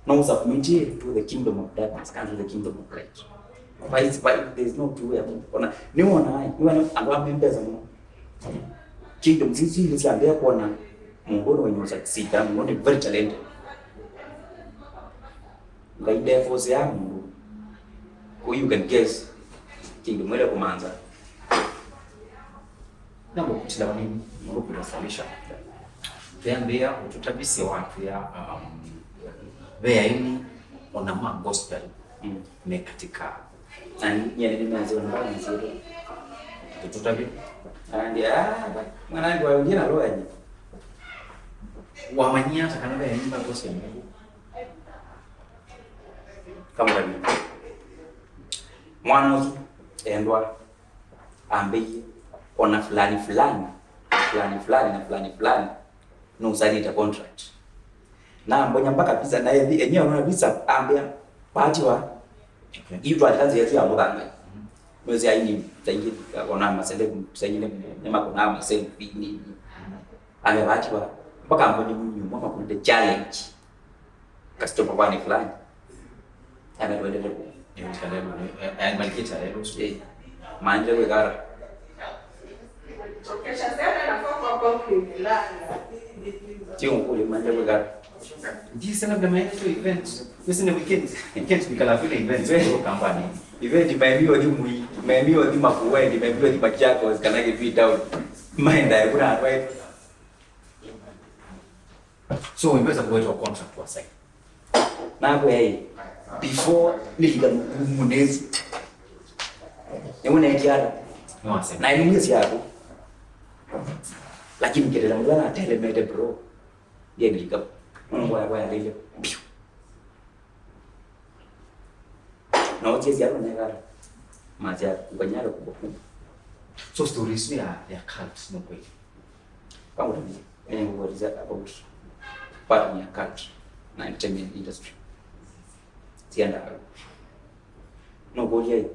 no submit to the kingdom of darkness and to the kingdom of light by there is no two way on ni wana anga members no kingdom sisi zambia kuona mungu wenye succeed mungu very talented like therefore say mungu who you can guess kingdom ile kumanza na mkutila nini mungu kunafundisha tuambia ututabisi watu ya veini ona ma gospel ni katika and yeye ni mwanzo na bali nzito tututabi and mwanangu wa wengine aloaje wamanyia takana veini ma gospel kama gani mwana endwa ambiye ona fulani no usalita contract na mbonya mpaka pizza na yeye enyewe ana pizza ambia bahati wa hiyo ataanza yetu ya muganga mwezi aini zaidi ona masende kusanyine nyama kuna masende ni ame bahati wa mpaka mbonya nyuma kama kuna challenge customer bani fulani anaendelea ni mtalelo malkia leo sio manje wegara Tio kule manje wegara jinsi na kama hiyo event sisi ni weekend bikala vile event sio company event maemio ni mui maemio ni makuwendi maemio ni machako zikanage vita maenda yakuna hapo so umeweza kuweka contract kwa sasa na hapo yeye before niliga munezi nione kiara na inumizi yako lakini kile mwana telemete bro yeye nilika ngoja ile na wote yako na gara maza kufanyalo kubwa so stories ya cult no kweli kama ni what is about part of cult na entertainment industry tienda no goje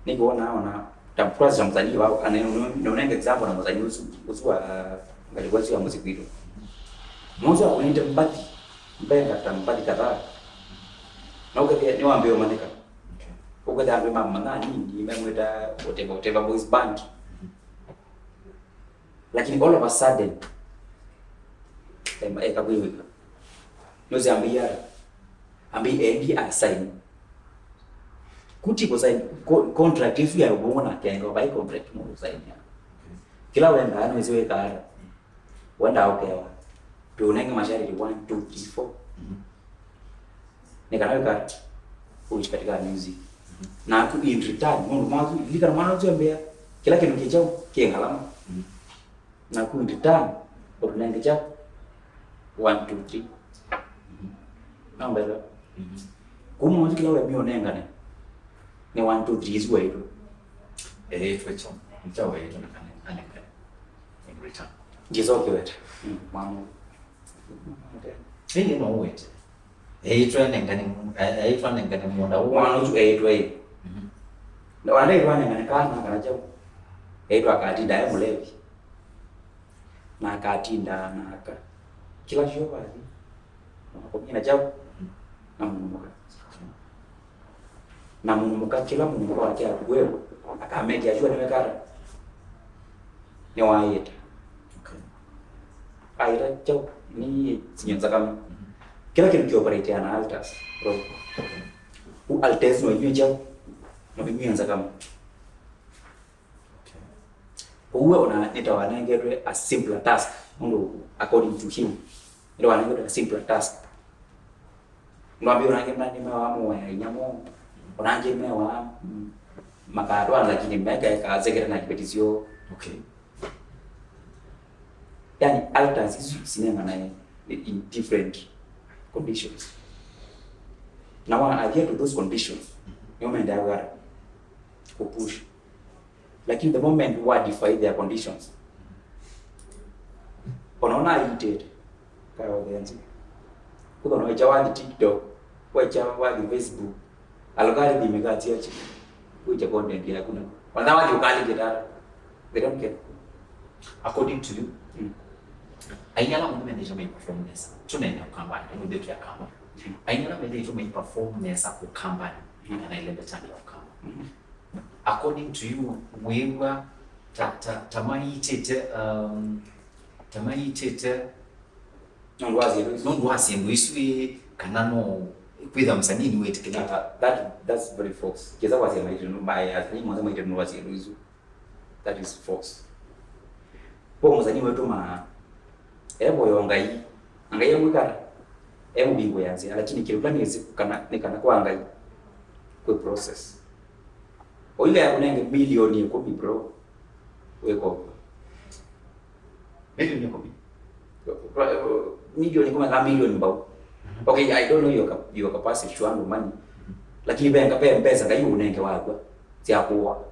niko naona tampraza za mzanii wao anaona example na mzanii usua ngalikuwa sio muziki hilo mmoja anaita mbati mbenda tambati kadhaa na ukati ni waambie maandika ukati ambe mama nani nimemwita whatever boys band lakini all of a sudden kama ekabuiwe nozi ambia endi asign kuti ko sign contract ifu ya ubona kengo by contract mo sign ya kila wenda ano isiwe kara wenda okewa tuonenge masharti 1 2 3 4 nikana kart uishi katika music na ku in return mundu mwanzo lika mwana uziambia kila kitu kichao kiengalama na ku in return unenge cha 1 2 3 namba kumu kila wewe mionenga ne ni 1 2 3 zwe hilo tuecho mtawe hilo na kaneka in return jizo kiweta mama hii no wait nengane munda wana uzu eitwe na wale rwana ngane kana kana chao eitwa kati dae mulevi na kati ndana aka kila shio basi kwa kina chao na mumuka kila mumuka wake akuwepo akameki ajua nimekara ni waita aita chao ni sinyenza kama kila kitu kioperate ana alters bro alters no yeye chao no bimenza kama uwe una nitawanengere a simpler task mundu according to him ndio wanaenda simple task ngwambia unangemna ni mawamu ya nyamo unanje mewa makadwa lakini mega kaazekera na kipetizio. Okay. Yani alters is sinema na in different conditions. Now I adhere to those conditions. You may never push. Like in the moment you defy their conditions. Unaona ited kwa wenzi. Kuko na wacha TikTok, wacha Facebook. Algorithm imekatia chini. Kuja content ya kuna. Wanawake ukali kitara. They don't care. According to you, aina mundu mendesha mai performance. Tunaenda kukambana, ndio ya kamba. Aina mendesha mai performance kukambana. Na ile betani ya kamba. According to you, wewe tamaitete nondwazi ndwiswe kanano kwitha msanii ni wete kile. That's very false. Kiza wazi maiti mbaya azini mwanzo maiti nondwazi ndwizu. That is false. Po msanii wetu ebo yongai angai mwikara ebo bingo yanzi lakini kile fulani nikana kwa angai kwa process oile ya kunenge milioni 10 bro weko milioni 10 milioni kama milioni mbao. Okay, I don't know your capacity to handle money, lakini benga pesa ngayo unenge wako siakuwa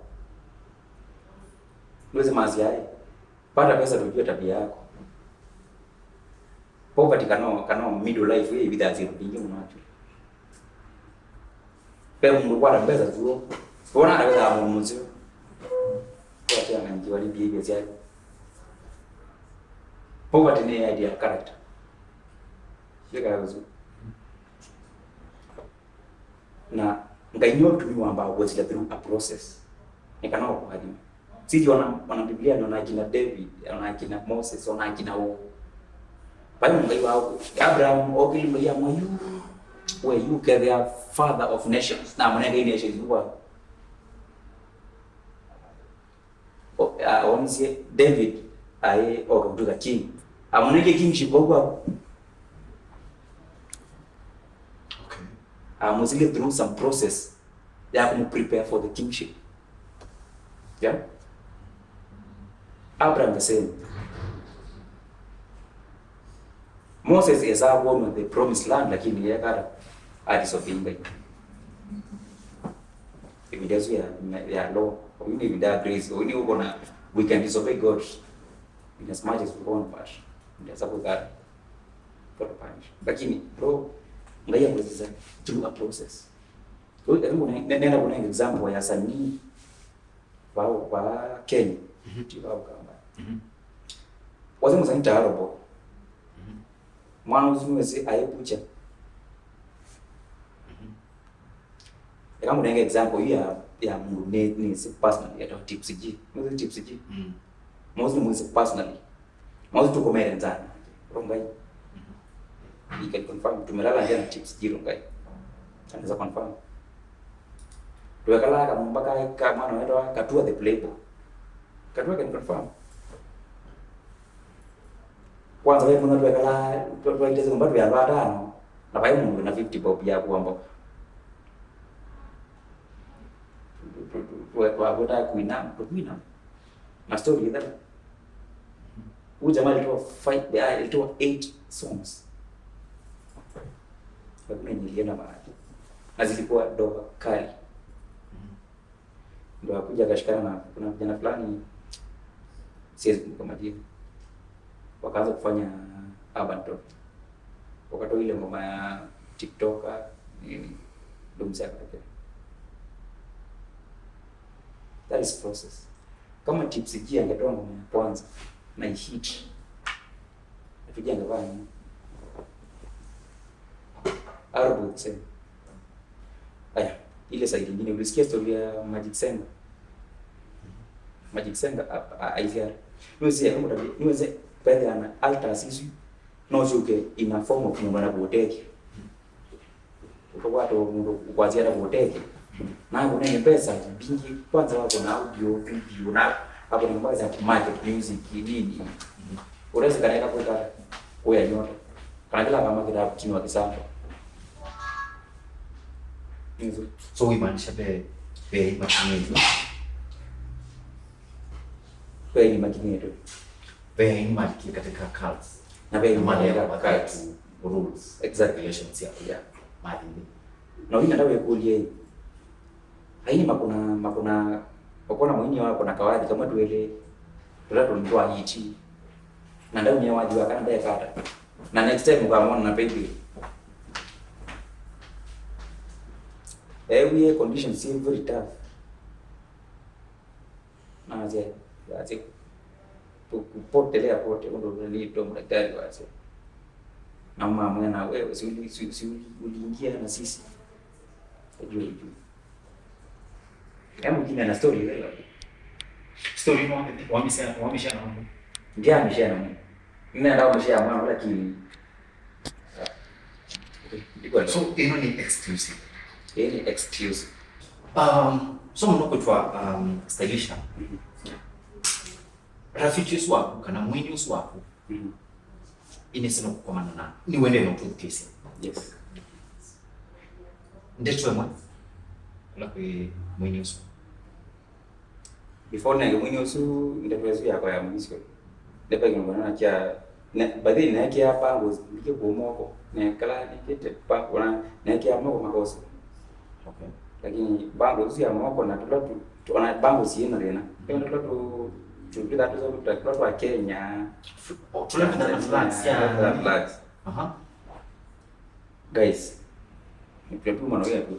uweze mazi yake pata pesa tujue tabia yako. Poverty kano middle life hii bidhaa zero pingi unacho. Pema mkwara pesa tu. Bona anaweza amumunzi. Kwa tena njiwa ni behavior zake. Poverty ni idea ya character. Shika hizo. Na ngainyo tumiwa ambao was through a process. Nikanao kwa hadi. Sisi wana Biblia na kina David, na kina Moses, na kina Pai mungai wao Abraham ogili ya mwayu where you get the father of nations na mwenenge nations huwa onise David aye okuduka king amunenge kingship kwa okay amuzile through some process ya kum prepare for the kingship. Yeah, Abraham the same. Moses is a one of the promised land lakini yeye kada alisobinga. Evidence ya law, we need that grace. We need gonna we can disobey God in as much as we want, but that's about that for the punish. Lakini bro, ngaya kuziza through a process. Kwa hiyo nenda kuna example ya sanii wa Kenya. Tiwao kama. Wazimu sanii taarabo. Mwana uzimwezi ayebucha. Eka mwenenge example ya mungu ni personally ya tips G. Mwezi tips G. Mwezi personally. Mwezi tukomere nzana. Rongai. You can confirm tumelala ndani tips G rongai. Anaweza confirm. Tuwekala kama mpaka kama anaenda katua the playbook. Katua can confirm. Kwanza wewe mwana tuwekala tuwaiteze mbatu ya batano na bayo mungu na 50 bob ya kuamba tuwekwa kuta kuina na story ile huyu jamaa alitoa 8 songs kwa niliona mahali na zilikuwa doba kali ndio akuja akashikana na kuna vijana fulani siwezi kumbuka majina wakaanza kufanya urban talk. Wakatoa ile ngoma ya TikTok nini dumza yake. That is process. Kama Tipsy G angetoa ngoma ya kwanza na hit. Akija ngavana. Arbo tse. Aya, ile side nyingine ulisikia story ya Magic Senga. Magic Senga aizia. Niweze pede ana alter sisi no shuke in a form of mwana boteki watu mundu kuanzia na boteki na kuna pesa bingi kwanza wako na audio video na hapo ni mbaya za market music nini unaweza kaneka kwa nyota Kana kila kama kila kinwa kisamba. So imaanisha be makineto. Be ni makineto. Be ni makini katika cults. Na be ni Maana cults. Rules, Exactly. regulations ya maadili. Na wina ndawe kulie. Haini makuna wakona mwini wako na kawadhi kama tuele. Tulato nitoa hichi. Na ndawe mia wajiwa kana ndaye kata. Na next time ukamwona na pendi. Every condition seem very tough. Na aje kupotelea pote ndo nilito mdaktari wache. Na mama na wewe si uliingia na sisi. Ajue. Hebu kina na story leo. Story no wamesha na mambo. Ndio ameshana mimi. Nina ndio ameshana mwana lakini. So ni exclusive. Any excuse. So mnakotwa stylisha. Rafiki wako kana mwini wako. Inesema kukomana na ni wende na tu kesi. Yes. Ndetwe mwa la kwa mwini wako. Before na mwini wako ndio yako ya mwisho. Lepa ngona kia baadhi na kia pango ndike bomoko na kala nikete pango na kia moko makosa. Okay. Lakini bango si amoko na tuna bango si ina tena. Ndio tulipita tu wa Kenya. Tulipita na flags ya flags. Guys. Ni prepu mano yako.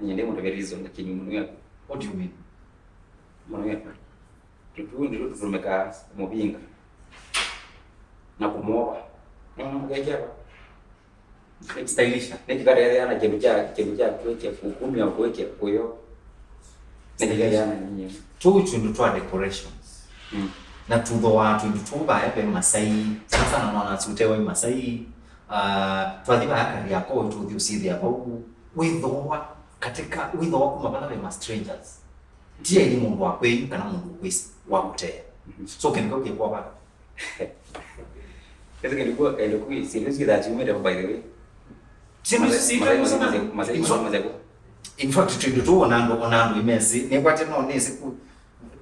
Nyende mo reason lakini mano yako. What do you mean? Mano yako. Ndio tumeka mobinga. Na kumoa. Ngajia ba. Stylisha. Nikikarea na kebuja kweke kukumi au kweke koyo. Nikikarea na nyinyi. Chundu twa decorations. Na tudho watu ndutuba yape Masai. Sasa naona tutewe Masai. Twadhiba yakari yako tuthi usithi hapo. Withowa katika withowa kumabala be strangers. Tie ni mungu wakwe kana mungu kwisi wakute. So keniko kwa ba. Kesa keniko seriously that you made up by the way. In fact tundo onando imesi ni kwate no nesi ku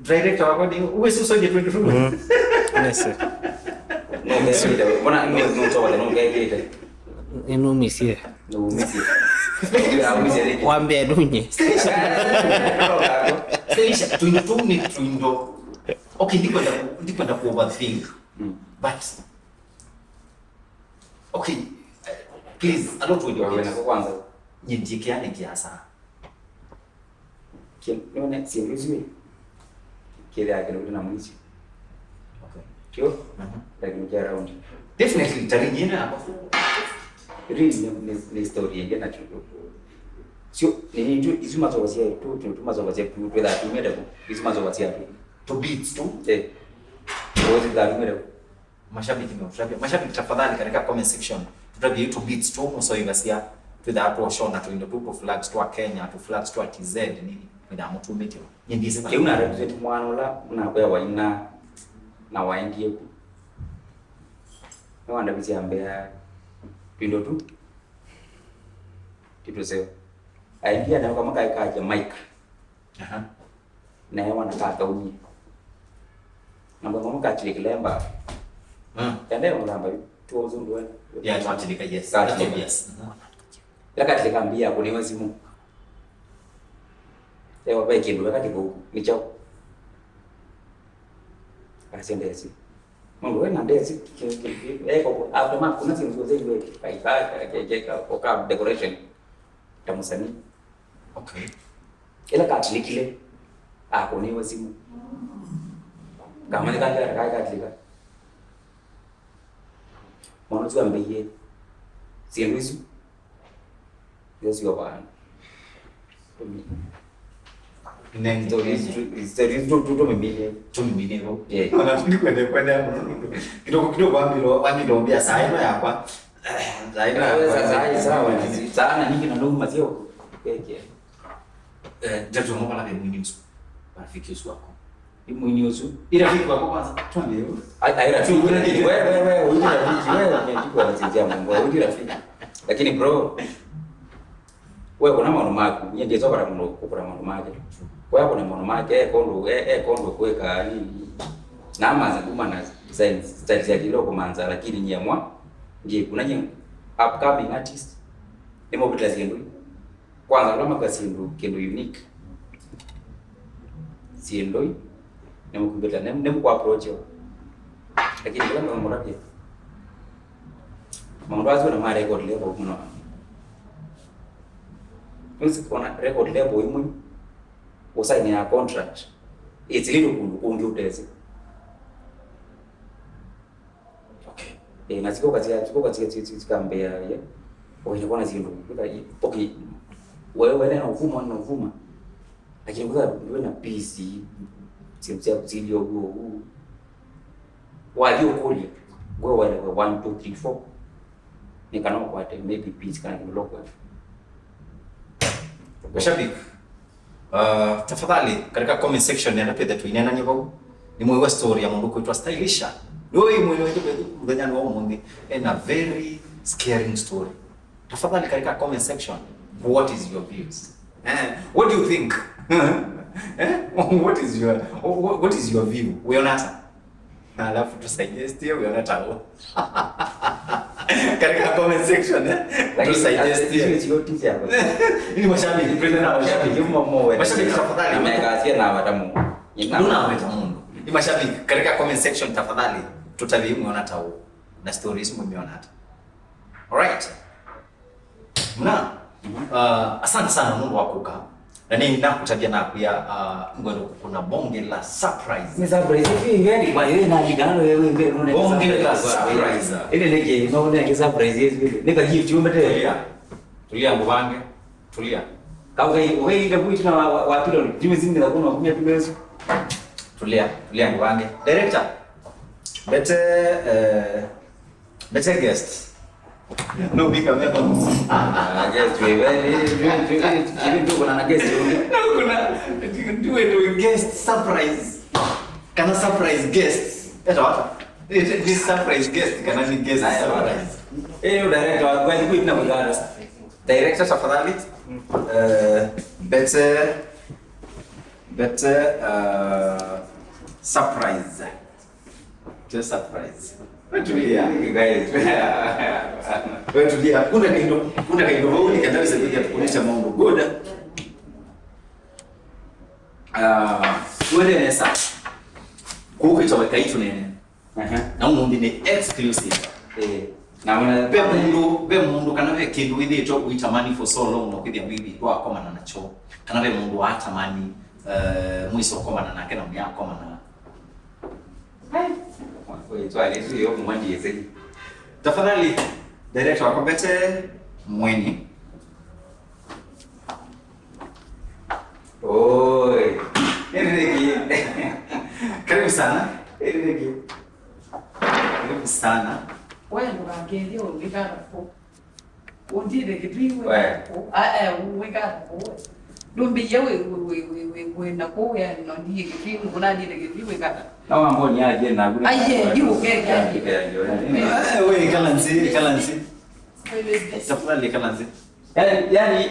director wako ni uwezi soje 22 Nese. No mesi ndio bona no toa no ngeke Inumisie. no mesi ndio amuzie Wambie dunye. Stylisha tundo okay ndiko nda ku overthink but okay please I don't want wewe na kwanza nyijikiane kiasa nione seriously kile yake ndio na mwizi okay kio lakini kia round definitely tarijina hapo really ni story yake na chuo sio ni ndio izuma za wasia tu tunatuma za wasia tu bila tumeda izuma za wasia tu to beats tu wote za tumeda mashabiki tafadhali katika comment section tutabi to beats tu so ivasia to that portion na tuindo tu flags to Kenya to flags to TZ nini ndio mtu meti nyendize kwa una represent mwana la na kwa waina na waingie ku na wanda bizi ambea tuindo tu seo idea na kama kai mic na yawa na kaka uni na mama kachile kilemba ndio mlamba tu uzundu ya tuatilika yes yes lakati kambia kuniwa simu leo baba kindu wakati huko ni chao asendezi mungu wewe na ndezi kwa after kuna simu zote wewe kaika kwa decoration tamusani okay ila kati kile kuniwa simu kama nikanja katika mwana tu ambaye sienduisu Yesu yobana. Nendo is tu mimile. Tu mimile ro. Yeah. Ana tuni kwenda kidogo wamilo mbia saima yakwa. Sasa sawa ni sana nyingi na ndugu mazio. Peke. Jaji mmoja la mwini msu. Marafiki wako. Imunyosu. Ila vipi kwa kwanza? Tuambie wewe. Ai rafiki. Wewe huyu rafiki wewe unajua anachezea mambo. Huyu rafiki. Lakini bro, wewe kuna maono mako. Yeye ndiye zokora mno kukura maono make. Wewe kuna maono make kondo kuweka nini? Na amaza kuma na design style ya kiloko manza lakini nyamwa ndiye kuna nyingi upcoming artist. Nimo bitla zindu. Kwanza kama kwa zindu kendo unique. Zindu nemo kubeta nemo kwa approach yo. Lakini kama mmoja Mambo hayo na ma record label mno. Music on record label imu usaini ya contract. It's little kundu utezi. Okay. Na siko katika kambea ya. Inakuwa na zindu. Okay. Wewe na uvuma. Lakini kwa sababu na PC sio huo. Walio kuli. Wewe 1 2 3 4 nikana kwa maybe peace kana kiloko. Mashabiki, tafadhali katika comment section nenda pia tu inena nyevo ni mwe story ya mundu kuitwa Stylisha. Yoi mwe wetu mdanyani wao mundi and a very scaring story. Tafadhali katika comment section, what is your views? What do you think? What is your view? Unaona? Alafu tu suggest hiyo unaona tao. Katika comment section tu suggest hiyo yote hapo. Ni mashabiki present na mashabiki mmoja. Mashabiki tafadhali amekasia na watamu. Nduna watamu. Ni mashabiki katika comment section tafadhali tutabii umeona tao na stories umeona hata. Alright. Mna asante sana Mungu wakuka. Na nini nakutajia na pia ngono kuna bonge la surprise. Ni surprise hivi ngani kwa yeye na ligano wewe ngene unaona bonge la surprise. Ile nige unaona ni surprise hivi. Nika gift umbete. Tulia mbange. Tulia. Kama wewe ndio kuitu na wapilo jiwe zingine za kuna kumia tumezo. Tulia mbange. Director. Better guest. No big camera. Guest wewe hivi ndio kuna na guest wewe. Na kuna do guest surprise. Kana surprise guest. Eto this surprise guest kana ni guest surprise. Director kwa nini kuna mgano? Director tafadhali. Better surprise. Just surprise. Tulia guys. Wewe tulia. Kuna kaindo wewe nikataka sasa kuonyesha mambo goda. Wewe nesa. Kuko itaweka hicho nene. Na umuntu ni exclusive. Na mwana be mundu kana be kindu withi to kuitamani for so long no kwithia bibi kwa komana nacho. Kana be mundu wa tamani mwiso komana nake na mya komana. Wewe twali hiyo kumwandie sasa. Tafadhali director wako Bete Mweni. Oi. Nini Karibu sana. niki? Karibu sana. Wewe ndo kangelio ulikana ko. Undire kipiwe. Uweka ko. Dumbi yewe na ko ya no ndiye kipiwe kuna ndiye kipiwe kana. Na mambo ni aje na gula. Aye, yu kega. Wewe kalanzi. Tafadhali kalanzi. Yani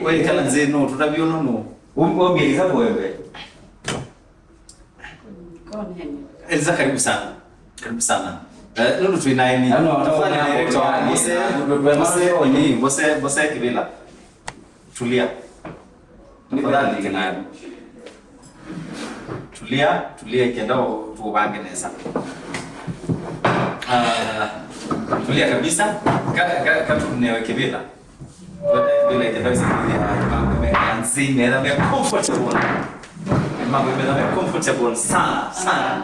wewe kalanzi no tutabiona no. Ongeza wewe. Elza karibu sana. Karibu sana. Lulu tuinaini. Tafadhali director bose kibila. Tulia. Tafadhali kinani. Tulia kiendao tubange nesa. Tulia kabisa. Kama tunewe kibila. Bila kiendao sisi ndio comfortable. Mambo yamekuwa comfortable sana.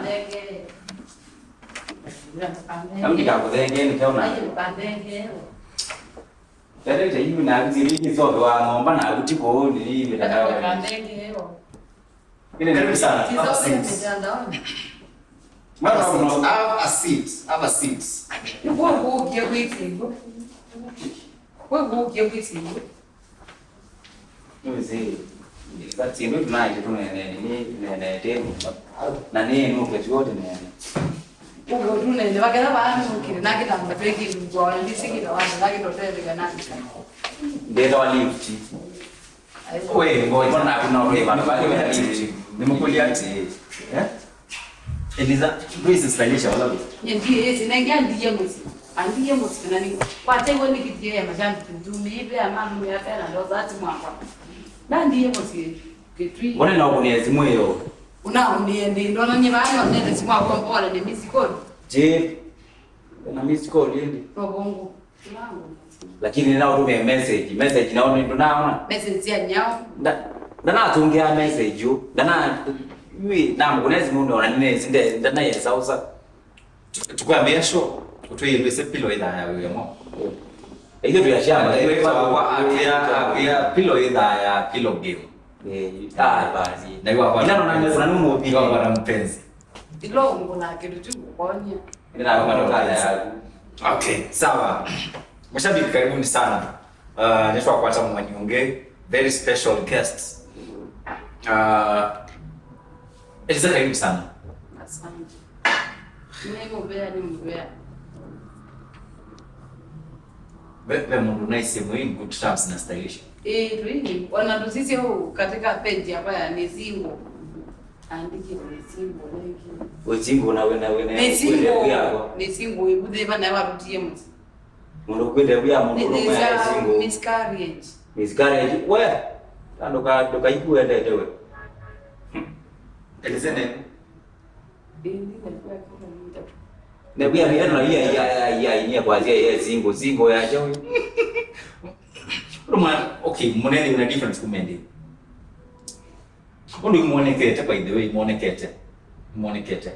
Au nikakudhenge nikaona. Tare ta hivi na zilini zote wa ngomba na kutiko ni hivi ndio. Karibu sana. Have a seat. Mzee. Basi ndio tunaje tu nene tena. Na nini nuke zote nene. Ugo tunene bakela bantu kile nakitamba peki ngwana ndisikira wantu nakitotele kana. Ndeta wa lift. Wewe ngoja mbona kuna wale bana wa lift. Nimekulia ati. Eliza, please stylisha wala vipi? Ndiye hizi na ngia ndiye musi. Andiye musi nani? Kwa tengo nikitie mashambi tumibe amanu ya tena ndo zati mwaka. Na ndiye musi. Kitwi. Mbona na ukuniezi mweyo? Una uniende ndo nani bani wanende simwa kwa pole ni miss call. Je, na miss call yende. Robongo. Tulangu. Lakini nao tume message nao ndo naona. Message ya nyao. Dana tuongea message yo. Dana yui na mkunezi mundu ona nene sinde dana yesausa. Tukwambia show. Utwe pillow ida ya wewe mo. Hiyo tu ya shamba. Ya pillow ida ya pillow game. Basi. Na hiyo hapa. Ila unaona kuna numu piga kwa mpenzi. Ilo ngona kitu tu kuonia. Ila kama ndo kaya. Okay, sawa. Mashabiki karibuni sana. Naitwa Kwata Mwanyonge, very special guest. Eliza karibu sana. Asante. Ni mbea. Bebe mundu nice mwingi good terms na stylish. Tuini wana sisi huu katika page hapa ya Nezingo. Andiki Nezingo wengi. Wezingo na Nezingo. Nezingo ibude bana warutie mtu. Mundu kwende bya mundu no ya Nezingo. Miscarriage. Miscarriage we. Ndo ikue ndewe. Eliza ne. Ne bya ni ana ya ni kwa zia zingo ya jawi. Okay, munene una difference kumende. Mundu muonekete by the way, muonekete.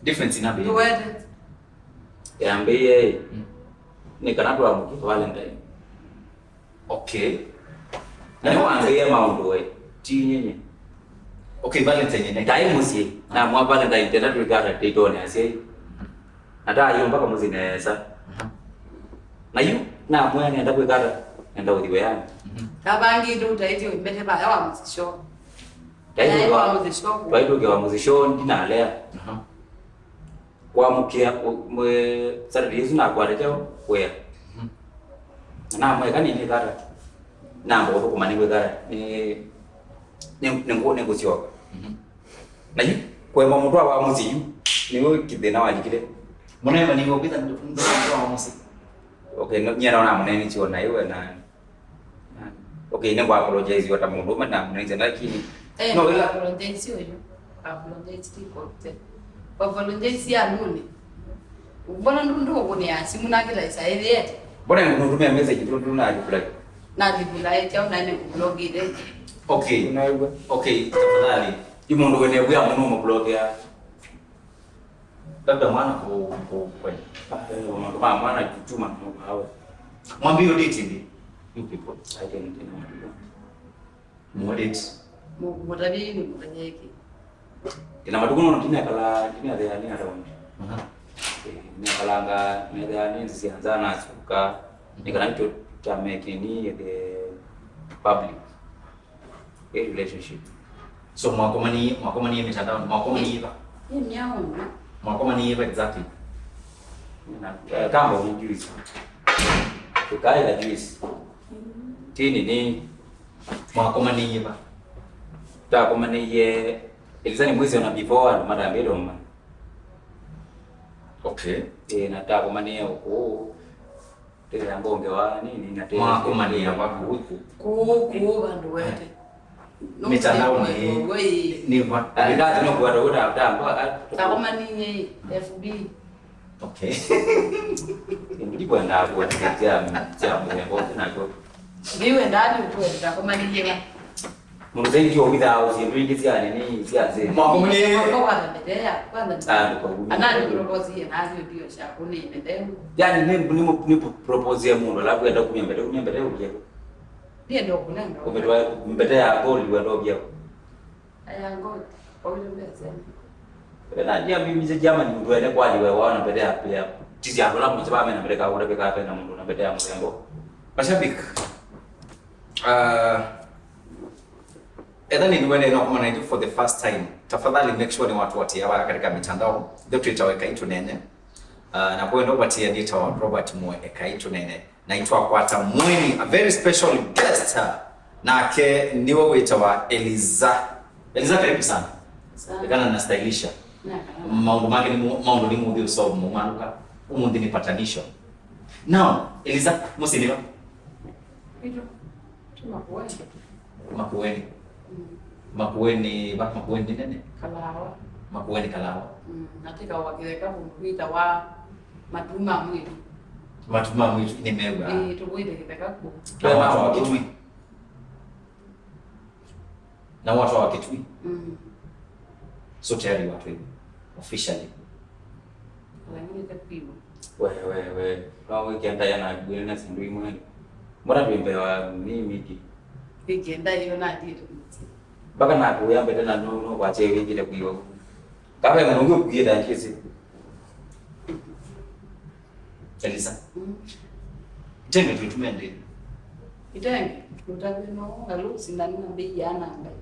Difference ina bei. Tuwede. Yambie ni kana tu amuki Valentine. Okay. Na waambie maundu we. Tinyenye. Okay, Valentine ni Dai musi na mwa Valentine tena tulikata titone asi. Hata hiyo mpaka muzi nesa. Na yu na mwa ni ndapo ikata nenda udhiwe yani. Kabangi ndo utaiti umbete ba yawa mzisho. Dai wa mzisho. Kwa hiyo kwa muzisho ndina lea. Kwa mukia mwe Saturday hizo na kwa rejeo wea. Na mwe kani ni kata. Na mbo ko mani we kata. Ni kusio. Na yu Kwa mtu wa muziyu ni wewe kidena wajikile. munene ni ngobita ndo wa musi. Okay, nyera na munene chio na iwe na. Okay, ni kwa apologize wata mundu na munene lakini No, ila apologize yo. Apologize tiko te. Apologize ya nuni. Ubona ndo ubone ya simu na kila isa ile. Bora nikutumia message tu na reply. Na dibula eti au nani kublog ile. Okay. Unaiwa. Okay, tafadhali. Yumundu wene bya muno mu blog ya. Labda mwana kwani. Mwana kutuma kwa hawa. Mwambie date ndi. You people. I can know. Modate. Mutabi ni mutanyeki. Ina matukuno ntinya kala ntinya ya ni ata wani. Ni kalanga ni ya ni sianza na suka. Ni kana to make ni the public a relationship. So mwakomani mitandao mwakomani hiva. Ni miao. Mwakomani hiva exactly. Na kama ni juice. Tukai la juice. Tini ni Mwakomani hiva. ta kama ni ye ilizani mwezi na before na mara mbili mama. Okay. Na ta kama ni tele ambonge wa nini na tele. Mwakomani hapa huku. Ku bandu wete. Mitandao ni va. Ndio tunakuwa roda hapa. Kama ni FB. Okay. Ndipo ndapo atatia mrembo na kwa. Niwe ndani utuenda kama ni yela. Mzee ndio without usiingizie nini siaze. Mwakomani Kwa ndedea kwanza. Anani propose na hiyo ndio shakuni ndedea. Yani ni propose ya mundu alafu enda kunyembele uje. Ndio kunanga. Umetoa mbete ya gold wendo bia. Aya ngoja. Kwa hiyo mbese. Na ndia mimi je jamani mtu ende kwa aliwe wana mbete ya pia. Tizi hapo la mtu baba anapeleka ule peka hapa na mundu na mbete ya mrembo. Mashabiki. Edhani ni wende kama na for the first time. Tafadhali make sure ni watu wote hawa katika mitandao. Ndio tutaweka itu nene. Na kwa ndo batia dita wa Robert Moe ekaitu nene. Naitwa Kwata Mweni, a very special guest. Na ke niwe witawa Eliza. Eliza karibu sana. Kana na stylisha. Maundu make ni maundu ni mudhi usobu mumanuka. Umundi ni patanisho. Now, Eliza, musiliwa? Itu tumakuweni. Makuweni. Makuweni, bak Makuweni nene? Kalawa. Makuweni Kalawa. Natika wakileka kuita wa matuma mwitu. Matuma mwitu ni mewa. Tukuite kitaka ku. Na watu wa Kitui. Na watu wa Kitui. So tayari watu hivi. Officially. Lakini tapiwa. Wewe. Kwa weekend yana gwena sindui mwana. Mbona tuembewa mimi ki. Weekend hiyo na ndio. Baka na kuyambe tena no kwa chewe kile kuyo. Kawe mungu kugira kisi. Eliza. Tenge tutumende. Itenge tutabino alusi na nina bei yana ambaye.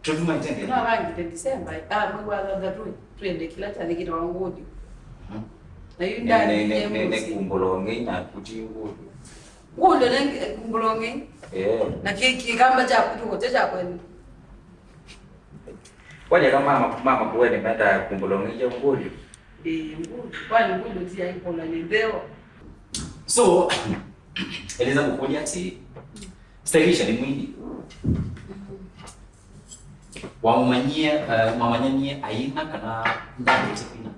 Tutuma itenge. Na rangi December mwezi wa 3 twende kila tani kitu wangoje. Na hiyo ndani ne kumbolonge na kutingu. Ule nenge kumbolonge. Na kiki kamba cha kutu cha kwani. Wale kama mama kuwe nimeenda kumbolonge je nguli. Nguli. Kwani nguli ndio ipo na leo. So Eliza kukuja ati stylisha ni mwingi. Wamanyie aina kana ndani tipina.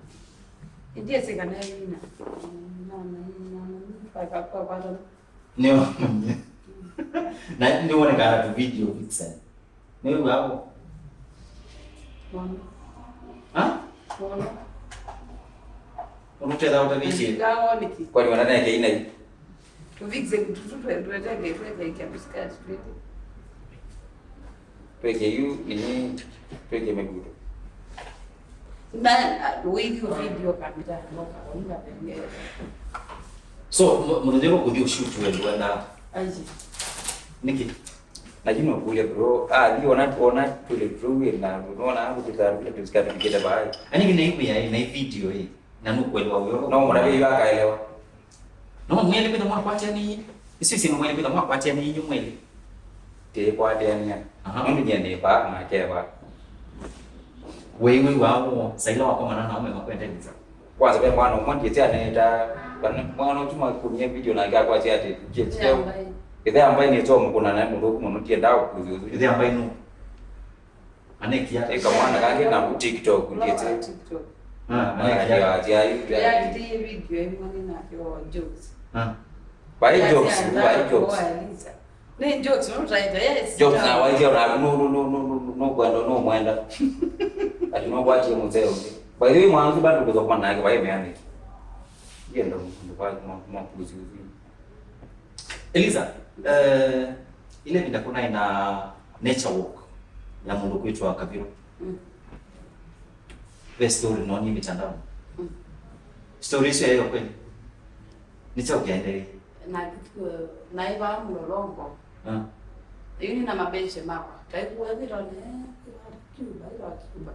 Ndiye sikana aina. Kwa Ndio. Na ndio wana kana tu video vixen. Ndio wao. Mwana. Unataka utavishi. Gawa niki. Kwani wanadai yake ina hii. Vixen tuweke kabiskati twende. Peke yu ini peke megudo. Na video kabisa ndio pengine. So mnajua kudio shoot wewe na Aje. Niki. Najua kule bro. Ndio ona kule bro na unaona hapo tutarudia tusikate kile baadhi. Ani kile hivi ya na video hii. Na nukuelewa wewe. Na mwana wewe akaelewa. No mwele kwa mwana kwa tani. Sisi ni mwele kwa mwana kwa tani yinyu mwele. Te kwa tani. Mundu nyene ba na kewa. Wewe wao saila wako manana na ume makwendeza. Kwanza kwa mwana mmoja tia anaenda mwana tuma kwenye video na kwa tia ati cheo. Ile ambaye ni tomo kuna na mundu mmoja ndao kuzuzu. Ile ambaye no. Anekia Kama mwana kake na TikTok ndiye. TikTok. Anekia atia Ya ndiye video imani na kwa jokes. By jokes, by jokes. Ne jokes unaita yes. Jokes na waje na no kwenda no mwenda. Ati no kwaje mzee. By the way mwanzo bado kuzo kwa nake wae meani. Yeye ndo kwa kuzuzu. Eliza, ile ndakuna ina nature walk ya mundu kuitwa Kabiro. Best story no ni mitandao. Stories hiyo kweli. Nicha ukiendelea. Na iba mlolongo. Yuni na mabeshe mako. Taikuwa vile Cuba.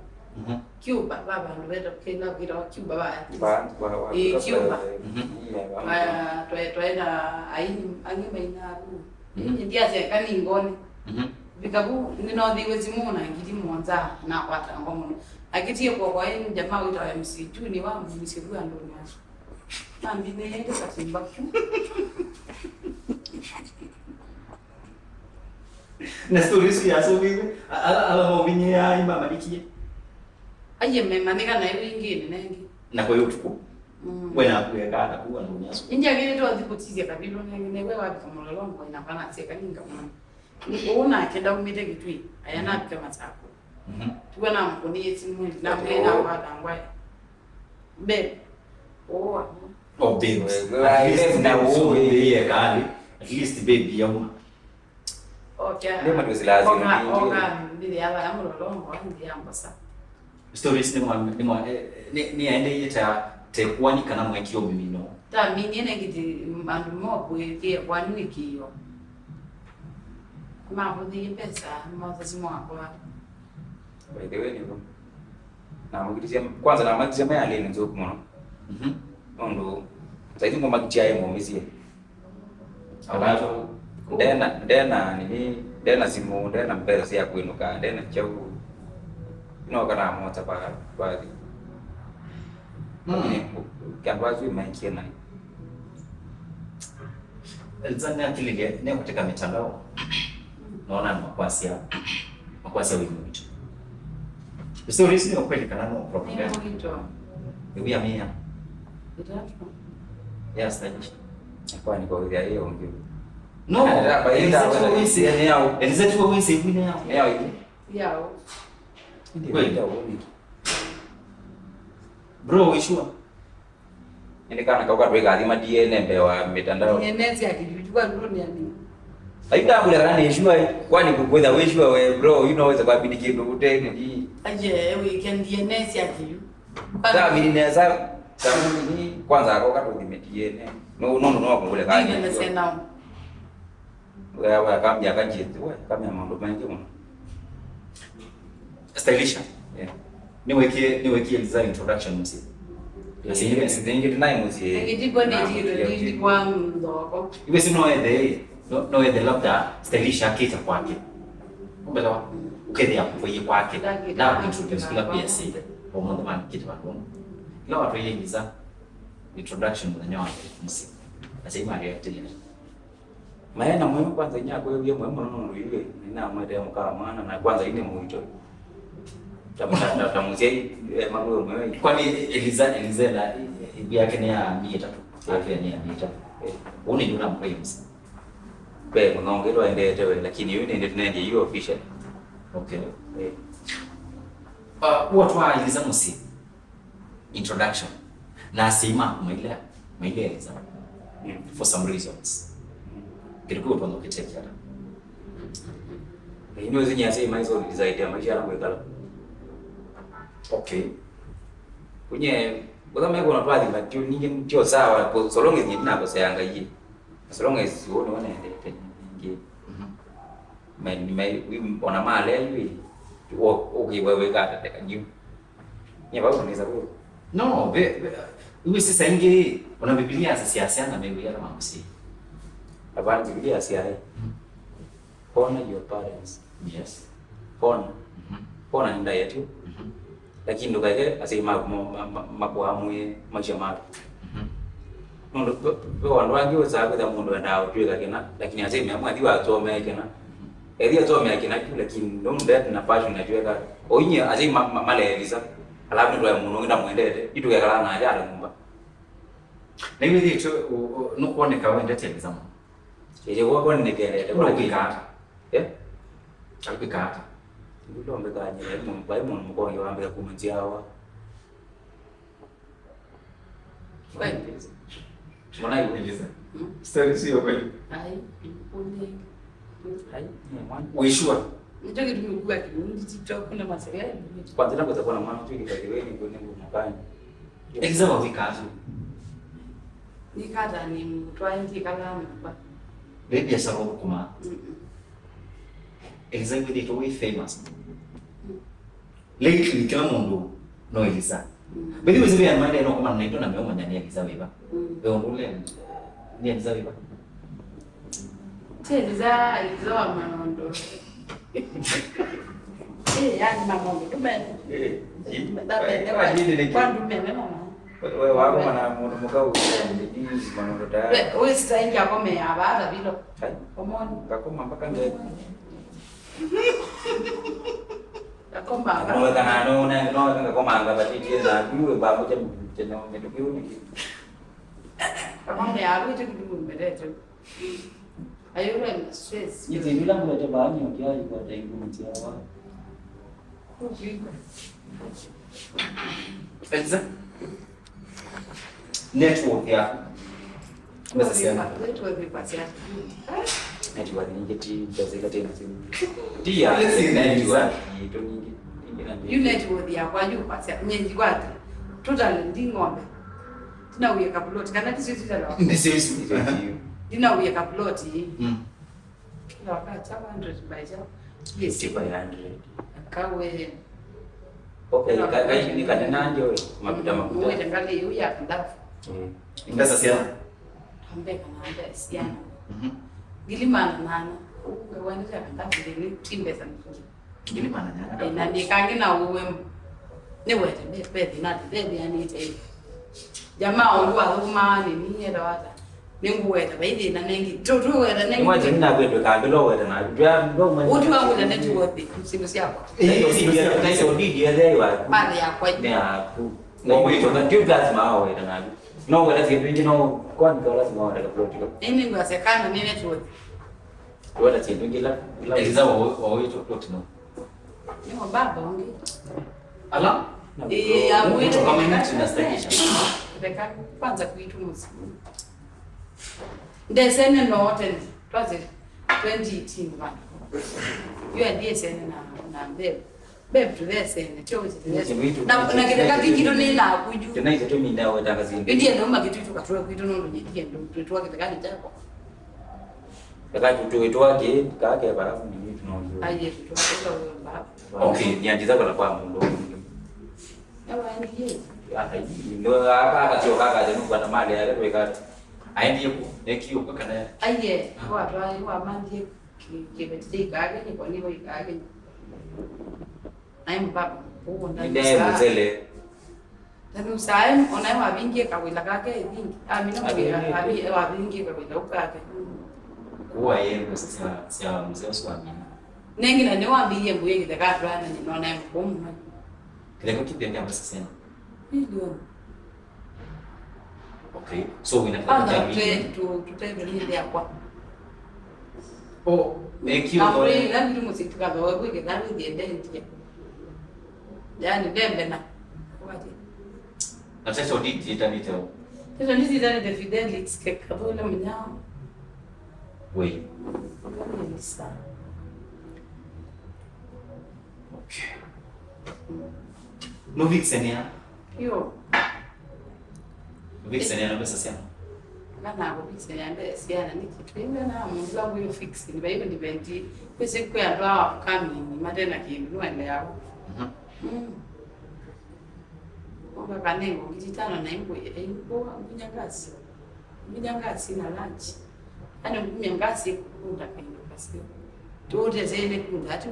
Cuba baba ndio kila vile Cuba baba. Cuba. Twaenda anyima inaru. Ndia sekani ngoni. Bikabu ninodhiwe zimuna ngidi mwanza na kwata ngomo. Akitie kwa yenu jamaa wita MC tu ni wangu msibuya ndo nyaso. Nambi nende katimba. Na stories ya so vipi? Ala mobinye ya mama dikie. Aye mema nika na hiyo ingine nengi. Na kwa hiyo tuko. Wewe na kuweka hata kuwa ndo nyaso. Inja gile to zipotizia kabilo nengi wewe wapi kama lolongo inafana seka ninga mwana. Nikuona akenda umite kitwi. Ayana pika matako. Tuwe na mkoni yeti mwindi na mwena wada ngwai. Be. Oh baby. Na uwe ya kali. At least baby yauma. Okay. Lema ndio lazima. Oga ndili aba amulolongo ndi ambasa. Stories ni aende yeta tekuani kana mwekio mimino ta mimi ngiti mandu mo kuikia kwa nini kio mambo ni pesa mwazazi mwako by the way ndio na mgitizia kwanza na magitizia maya ile nzo kumono ndo zaidi ngoma kitia yemo mizie alafu ndena simu ndena mbele sia kuinuka ndena chau kana mota baadhi kanwazi maikia na Elzani akili ne kuteka mitandao naona makwasia wingi mtu sio risi ni kweli kana no problem hivi ya mia yes thank kwa ni kwa hiyo ndio no elizetu wisi yao elizetu wisi hivi yao yao ndio bro ishua kana kauka tweka thima DNA mbewa mitandao DNA yakijua ndio ni nini aida kule kana ishua kwani kukwenda wishua we bro you know kwa bidii kitu uteke hii aje we can DNA yakijua sasa mimi naweza sababu ni kwanza akoka tu DNA no kule kana ndio nasema wewe kama jakaje wewe kama mambo mengi mno stylisha niweke design introduction msi asiye singe tunaye msi ngijiko ni kwa mdogo iwe sino no ede labda stylisha kita kwake umbelewa ukede hapo yeye kwake na introduce kila PSC kwa mmoja man kitu hapo ila watu yeye giza introduction mnanyoa msi asema react ile maana muhimu kwanza nyako wewe muhimu nono ile nina mwede mkaa maana na kwanza ine muito tamuzie mambo mwewe kwani Eliza na ibi yake ni ya 300 afya ni ya 300 une ndio na mpraise kwa mnaongelo aendeete wewe lakini yule ndio tunaende hiyo official okay watu wa Eliza musi introduction na sima maile Eliza for some reasons kilikuwa tuanze kuchekea ndio zenye asema hizo zaidi ya maisha yangu ikala okay kunye kama yuko unapadi but ninge mtio sawa so long as nina kwa sayanga hii so long as uone ende ninge mai ona male hivi okay wewe kata teka juu ni bado unaweza ku no iwe sasa inge una Biblia siasa na mimi yana mambo si abana Biblia si hai honor your parents yes honor ndio yetu lakini ndo kage asema makuamue maisha matu ndo kwa wangi wazaga da mundu ndao tuweka kena lakini asema amwa diwa atome kena edia atome kena lakini ndo ndet na passion na tuweka oinye asema male Eliza alafu ndo ya mundu nginda muendete itu kala na aja nyumba na hivi vitu no kuone kawa ndete Eliza mo ile wako ni kende kwa kikata alipikata ndio mbeganye mbai mkonyo wambe kumunziawa kweli mbona Eliza story sio kweli ai punde hai ni mwana uishua ndio kitu kimekuwa kidundi TikTok na maswali kwanza na kwa na mwana tu kipatiwe ni kwenye mkani Eliza wavikatu nikata ni mtwaingi kala mpa baby ya sababu kuma Eliza with it way famous lately kila mundu no Eliza bali wewe zile amanda no kama naitwa na meoma nyani Eliza weba wewe ule ni Eliza weba Eliza wa manondo yani mamondo tumene kwandu mene mama wewe wako na mundu mukao ndi manondo tayari wewe sasa ingia kome abara bilo omoni kakoma mpaka ndio akoma no kana no kama anga batiti na kuwe babu tena umetukiwa ni kama ya ruti kidogo mbeleto ayure stress hizi bila kuleta baadhi ya kiasi kwa tangu mtiawa Eliza network ya network ipatia network nyingi ti tazika tena simu dia network ito nyingi you network ya kwa juu patia nyenji kwati total ndi ng'ombe Dina uye kaploti kana tisizita la. Nisisi. Dina uye kaploti. Kila wakati 100 by jao. Yes, by 100. Kawe. Okay, kai ni kana ndio mafuta. Wewe ngali uya kandafu. Ingasa sia. Ambe kana anda siana. Gilimana nana. Uwanja kandafu ni timbe sana. Gilimana nyana. Na nikangina uwe ni wete bebe na bebe anite. Jamaa wangu alumani ni edawata. Ninguweta baidi na nengi. Tutu weta nengi. Mwaje nina kwetu kambilo weta na. Ndio mwaje. Uti wangu na netu wapi? Msimusi yako. Ndio didi ya leo. Pale ya kwa. Ni hapo. Ngo hiyo na tu lazima awe na. No wala kitu no kwani kwa lazima awe na plot. Nini ngasekana nini tu wapi? Wala kitu kila Eliza wao hiyo plot no. Ni baba wangu. Ala. Amwito kama mimi tunastakisha. Ndeka kwanza kuitu musimu. Ndesene note twaze 2018 bana. Yo ndiye sene na bebe. Bebe tulesene chozi tulesene. Na kidaka kikito nina kuju. Tena hizo tu mimi nao tangazini. Ndiye ndo kitu tukatoa kuitu ndo ndiye ndo tuwa kidaka ni chako. Kaka tutu wake kake barafu ni vitu tunao. Aje tutoka huyo baba. Okay, nianze zako la kwa mundo. Ewa ndiye. Hata hii ndio hapa sio kaka tena kwa mali ya weka. Aende yuko ekio kwa kana. Aye, watu wa mandi kibetide kage ni kwa nini kage. Naye baba huo Ndiye mzele. Tanu sae ona wa vingi kawila kake vingi. Amina kwa wa vingi kawila ukake. Kuwa yeye sasa mzee uswamini. Nengi na ne wambie mbuye kidaka ni nona mkomo. Kile kipi sasa sasa? Ndio. Okay. So inataka tutende nini ya kwa. Oh, ekio Hapo ndio ndio msitika kwa wewe kidaka ndiye ndiye. Yaani dembe na. Waje. na sasa audit itanita. Sasa ndizi zile de Fidelix kekabole mnyao. Wewe. Ni sawa. Okay. No vixenia. Yo. Vixenia na pesa sana. Kana ko vixenia ndio siana ni kitu inga na mungu wangu yo fix ni baiba ni benti. Pese kwa ya ndoa kami ni matena kindu ende yao. Oba kanengo ngititana na imbo mbunyangasi. Mbunyangasi na lunch. Ana mbunyangasi kunda kendo kasi. Tote zene kunda atu.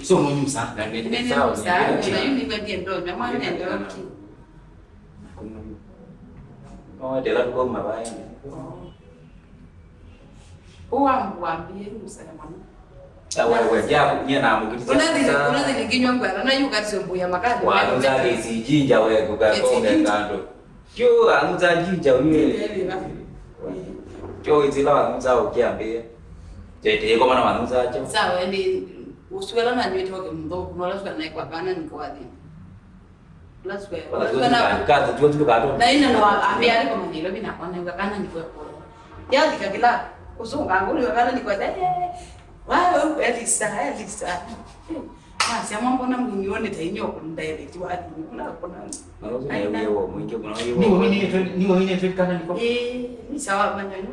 So muhimu sana. Nene sawa. Na yuni kwa ndo na mwana ndio mki. Oh, dela tuko mabaya. Uambie msema. Wewe japo nyie na mkitiza. Unadhili kinywa ngwala na yuka tsombo ya makadi. Wa uzali sijinja wewe kukakonga kando. Kyo anuza jinja wewe. Kyo izila anuza ukiambia. Jete kwa maana anuza acha. Sawa ndi usiwela na nywete wake mdogo no lazima na kwa kana ni kwa dini. Lazima na kazi tu kato. Na ina no ambia ali kwa manilo bina kwa na kana ni kwa. Ya dikagila usunga nguli kana ni kwa Wow, Elisa. Si mambo na mnione tainyo kundirect wa dini kuna kuna. Wewe mwingi kuna Ni wewe ni kana niko. Ni sawa manyanyo.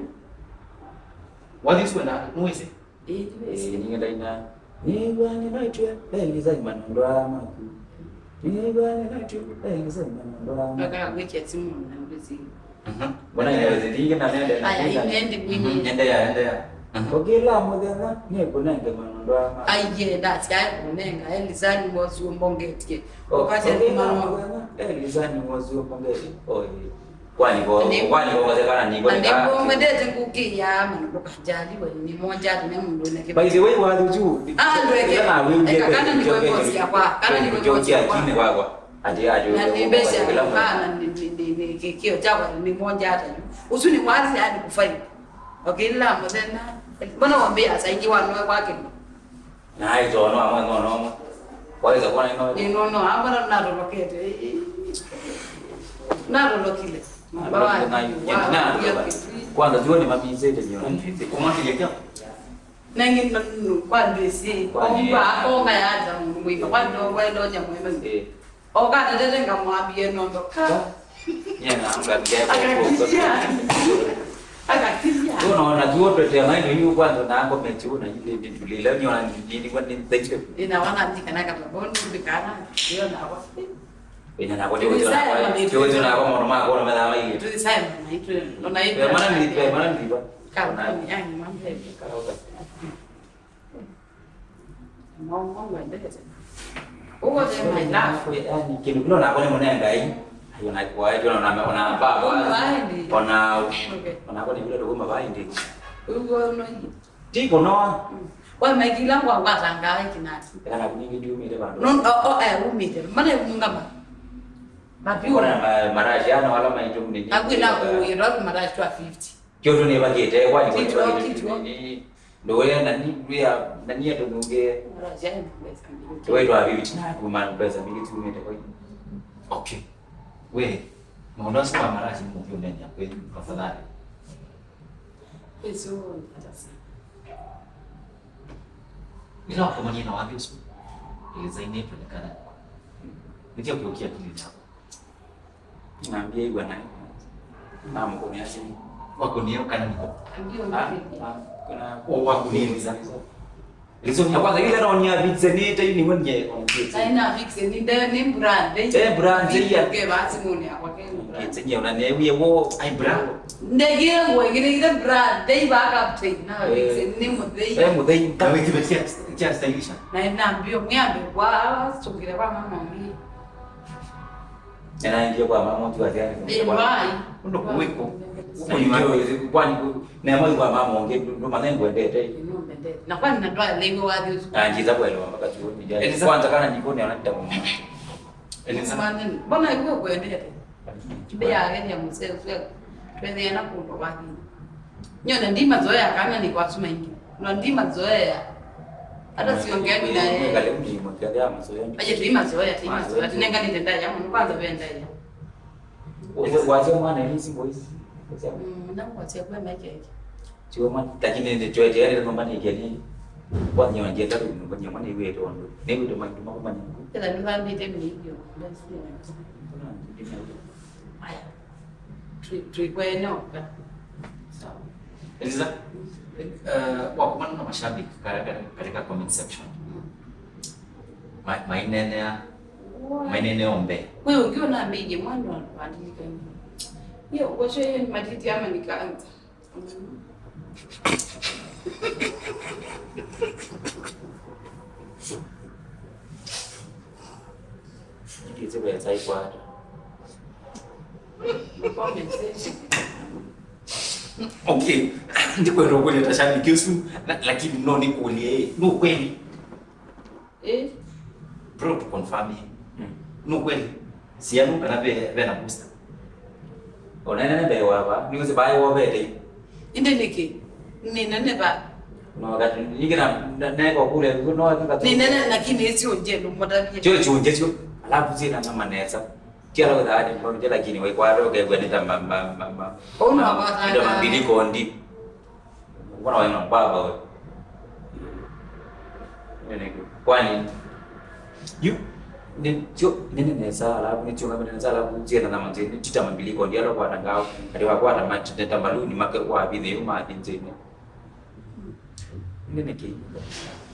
What is when noise? Ninga ina. Ni bwana naitwa Elisa Manondo amaku. Ni bwana naitwa Elisa Manondo amaku. Aka wiki timu na mbezi. Bwana inawezekana na nenda. Aya iende mimi. Enda ya. Okela modena ni kunenge Manondo amaku. Aye that's ya kunenga Elisa ni mozi umbongetie. Wakati mama Elisa ni mozi umbongeti. Kwani wazekana ni kwa ndio mbedete kukia Manondo kajaliwe ni moja ni mundu ne by the way wali juu ndweke kana ni kwa bosi yakwa kana ni kwa bosi yakwa kine kwakwa ati ajo na ni besha kana ni kikio chakwa ni moja hata usuni mwazi hadi kufanya okay la modena mbona waambia saingi wanwe kwake na hizo no ama no waweza kuona ino no ambara na rolokete na rolokile kwanza tuone mabizete nione Koma kilekea. nangi kwa ndesi omba onga yaza mwiba kwa ndo kwa ndo nya mwema oka tete ngamwambie nondo ka Nyana angalia Akakimbia. unaona jua pete mai hiyo kwanza na hapo mechiona ile tulile nyona nini kwa nini tete Inawana ndikana kama bono bikana. Hiyo na kwa. ina na kwa hiyo na kwa mama kwa mama ile Tulisema na itu. Nona itu. Mana ni ba Kama yani mambe. Ngomong ngende. Uko sema na. yani kitu kilo na kwa ni mwenenda hii hiyo na kwa hiyo na ona baba ona kwa ni vile ndio mama ndi Uko no. tiko no Wa magila kwa wasanga kinati. kana kuningi ndio mimi bado Non umite. Mana ngamba. Mapiwa. kuna maraji ana wala maindo mnini Akwina kuira maraji 50. kyoto ne bagete kwa ni ndo wewe nani ndo nunge Maraji ya mbesa. wewe ndo habibi tena kuma pesa mingi tu mimi kwa Okay. We, mbona sema marashi mvyo ndani ya kweli tafadhali. Eso atasa. Bila kwa mwenye na wapi usiku. Ile zaini tuonekana. Nikia kuokia kile chako. naambia hiyo bwana na mkono yake Wako niyo kana niko. Ndio kuna Wako niyo lizo ya kwanza ile naonia vitsenita ni mwenye Aina fixe ni ni brand. brand ya ke basi muni akwa ke brand. kitsenye una newe wo ai bravo. Ndege ngo ile brand dei ba kapte na fixe ni mudei. mudei Na wewe kibetia kia stylisha. Na naambio ngambe kwa sungire kwa mama mimi. na ndio kwa mama mtu wazee Wai. Ndo kuweko. kwani na mama kwa mama onge ndo manengo ndete Na kwa natoa lego wadi. anjiza kuelewa mpaka chuo nijai kwanza kana jikoni anataka mama Elisa. Samani, mbona yuko kuendete? Kibaya gani ya mzee sio? Twende na kundo wadi. Nyona ndima zoea kana ni kwa suma ingi. Na ndima zoea. Hata siongeni na yeye. kale mji mkalia mazoea Aje ndima zoea. Tinenga nitenda ya kwanza wenda ya. waje mwana hizi boys Na kwa kwa maji. chuo man lakini ndio chuo tayari kwamba ni gani kwa nyo nje tatu kwa nyo mwana iwe to ndo ni ndio mtu mako manya Tena ndio ndio mlivyo. Haya. Tuikweno. Sawa. Elisa. Wako na mashabiki katika comment section. Mainene ombe. Wewe ukiwa na miji mwana anaandika nini? Hiyo washe matiti ama nikaanza. kitu ya sai kwa hata Okay. Ndiko ndo kweli tashabiki usu lakini no ni kweli. No kweli. Bro to confirm. No kweli. Sianu kana be na booster. onana be wa ni ko bai wa be dai Inde niki. Ni nene ba. no ga ni kina na ko kule no ka Ni nene lakini sio njendo mwadabia. cho chunje cho alafu zina kama nesa kila ko dadi no je lakini we kwa ro ke gwene ta mama Ona ba ndio mabili kondi wana wa na baba we nene kwani you ni cho nene nesa alafu ni chunga nene nesa alafu zina na manzi ni tita mabili kondi alo kwa ngao ati wa kwa tamati teta maluni make wa bidhe yuma dinzeni nene ki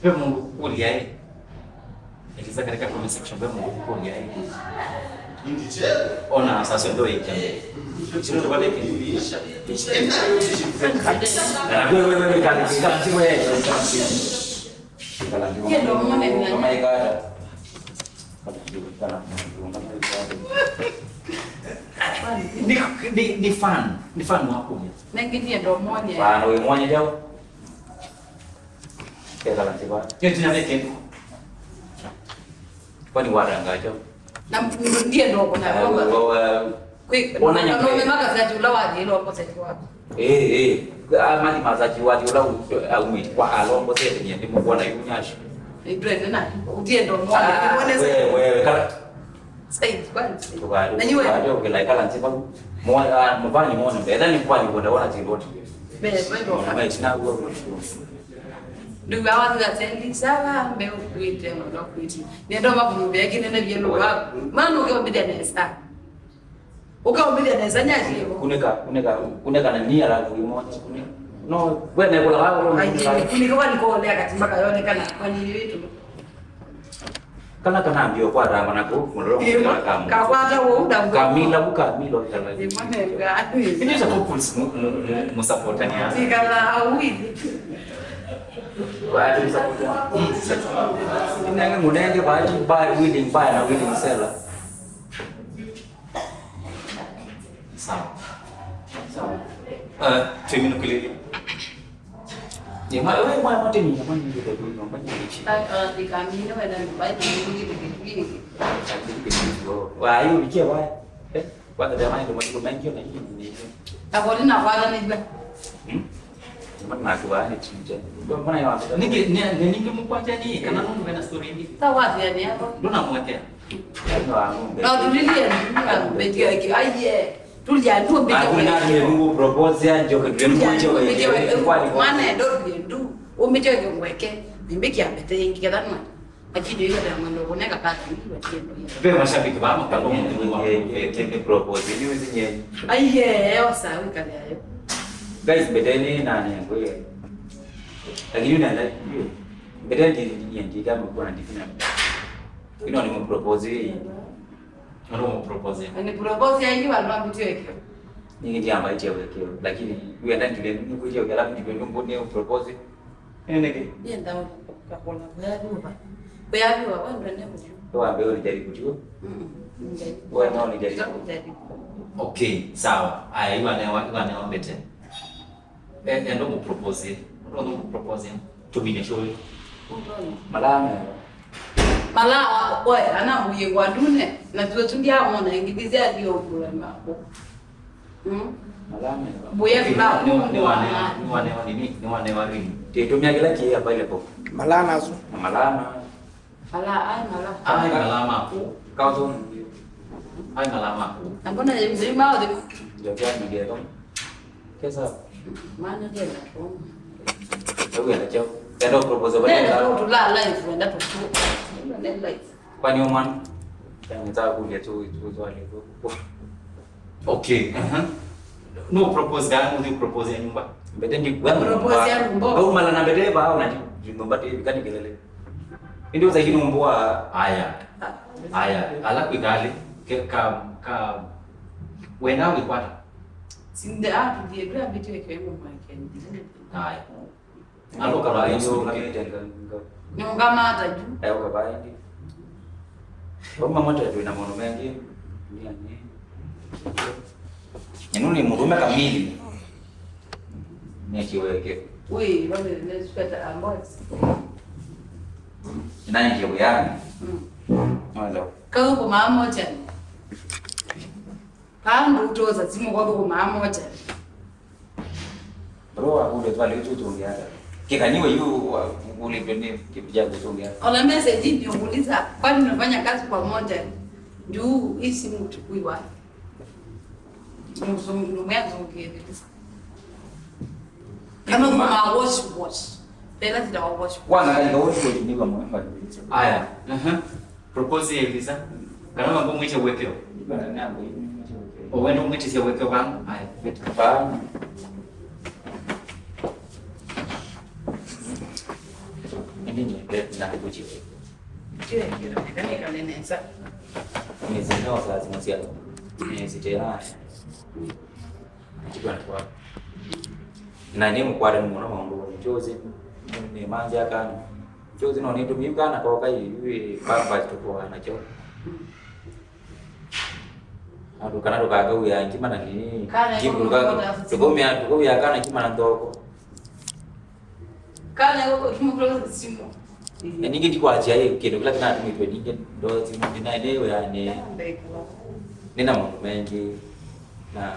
Pe Mungu kuliaye. Elisa katika comment section pe Mungu kuliaye. Ona sasa ndio hiki. Sio ndo bale kilisha. na wewe kali kama si wewe kala ndio Ndio mwana ni kama ikata Ni fan wako. Nengi ndo mmoja. Bana wewe mmoja jao. Kala ntiba. Hiyo tunaweke. Kwani waranga jao. Na ndiye ndo kuna kwamba. Quick. Ona nyaka. Ndio mmaka za jula wadi ile hapo sasa wapi. Amani mazaji wadi ula umi kwa alombo sete nyende mbona yunyasha. Ndio nani? Ndiye ndo mmoja. Wewe kala. Said kwanza. Na niwe. Ndio kila kala ntiba. Moja mbani muone mbele ni kwani kwenda wana tiloti. Bebe ndo. Kama itina wewe. Ndugu wangu zatendi sawa mbeo kuite ndo kuite. Ndio mafunzo yake nene vyelo wapi. Maana ungeo bidene sana. Ukaumbilia na zanya hiyo. Kuneka na nia la kuimoja kuneka. No, wewe kula wao kunika wani kuolea kati mpaka yaonekana kwa nini vitu. Kana ambio kwa rama na ku mlolo kama. Kakwata wewe muda Kamila bukamilo tala. Imane ngani. Inaweza couples msupportani hapa. Sikala awili. Watu support. Nanga munenge buy willing buy na willing seller. Sawa. Termino kile. Ni wewe mmoja ni kama ni ndio nyumba ni. Dikamino enda nyumba ni Wa hiyo bikia wa. Kwa jamaa ndio mtu mengi na nini. Akoli na kwala ni bila. Mana kwa ni chinja. Ndio maana yao. Ningi mkwanja ni kana nungu na story hivi. Tawapi yani hapo. Ndona mwekea. Na tulilie ndio bedio yake. Aye. Tulia ndio bedio. Hakuna ndio propose ya ndio kwa maana ndio ndio. Umeje ngweke. Bimbiki amete ingi kadana. Lakini hiyo ndio mwendo kuneka kati ndio tiendo hiyo. Wewe mashabiki ba mkalo ni propose ni uzinye. Aye, osa wikale hayo. Guys bedeni nani ngoye. Lakini unaenda hiyo. Bedeni ni kama kuna define. Ino ni propose. Ndio propose. Ni propose ya hiyo alwa mtu yake. Ni ndio ambaye wekeo. Lakini wewe ndani tule ni kuja ukala ndio mbone propose. Nene Yenda ukakola kwa Bayabi wa wanda ndio. Kwa ambao ulijaribu tu. Wewe nao ulijaribu. Okay, sawa. Aya, iwa mbete. Endo mu propose. Ndo mu propose. Tubine show. Mala boy ana muye kwa dune na tutungia mona ingibizia ndio kula mako. Malame. Boye kula ni wane wari. Tumia kila kitu available. Malana zo. Malama. Ai Malama. Cao tu. Ai Malama. Mbona mzee mao de Ndio gani ndio. Kesa. maana ndio na Wewe unachao. Ndio propose bado. ndio tula live wenda tu. Ndio live. Kwani umwan? Ndio kuja tu wale. Okay. No propose gani ndio propose ya nyumba. Mbete ndi kwa propose ya nyumba. Au mala na mbete ba au na nyumba te bikani kelele. Ndio za hino mboa aya ala kuigali ka wena ulikwata Sinde apu die bra bitu yake mwa kendi. aya alo kaba hiyo ngametenga. Nyonga mata juu. Ayo kaba ndi. Kama mmoja tu ina maono mengi. Ni murume kamili. Ni kiweke. Wewe wale nespeta ambaye. Nani ndio yani? Wala. Kazo kwa mama moja. Pandu utoza simu kwa mama moja. Bro akule tu ale tu tungia. Kikaniwe yu ule bende kipija kutungia. Ona message ndio muuliza kwani unafanya kazi pamoja? Ndio hii simu tukuiwa. Mwanzo ngine. Kama kwa watch. Pela zita watch. Kwanza ndio wote ni kwa mwamba. aya propose ya visa kana mambo mwiche uwekeo Bana nabo. owendo mwiche sia uwekeo bana aya vitu Bana. Nini na kujibu. Kile kile kanenesa. Ni zinao sasa zinasia. Ni sitera. Kitu anatoa. Na ni mkwara ni mwana mambo. Jozi ni manja kana. Jozi no ni tumika kwa kai hivi baba tuko anacho. Aduh kana duka ga ya gimana ni? Tuko ya kana gimana ndoko. Kana yuko kimuklo simu. Ni ngiti kwa acha yeye kidogo lakini anatumia dinge ndo simu dinaelewa yani. Nina mambo mengi na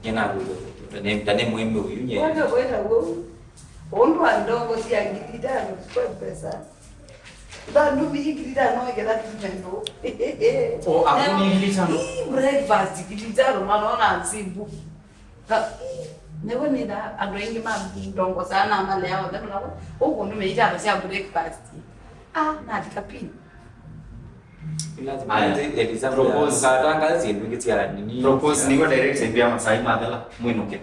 yana huyo. Tane muhimu huyu nye. Wanda kwenda huko. Ondo andongo si angidano kwa pesa. Ndu bigirira no igera tumendo. o akuni hilitano Breakfast kititaro manaona nzimbu. Never need that. I'm drinking my dongo sana mali yao ndio huko ndio meita basi breakfast. Natika pini. lazima Eliza propose katangazi ngitia nini propose ni kwa direct ndio masai madala mwinuke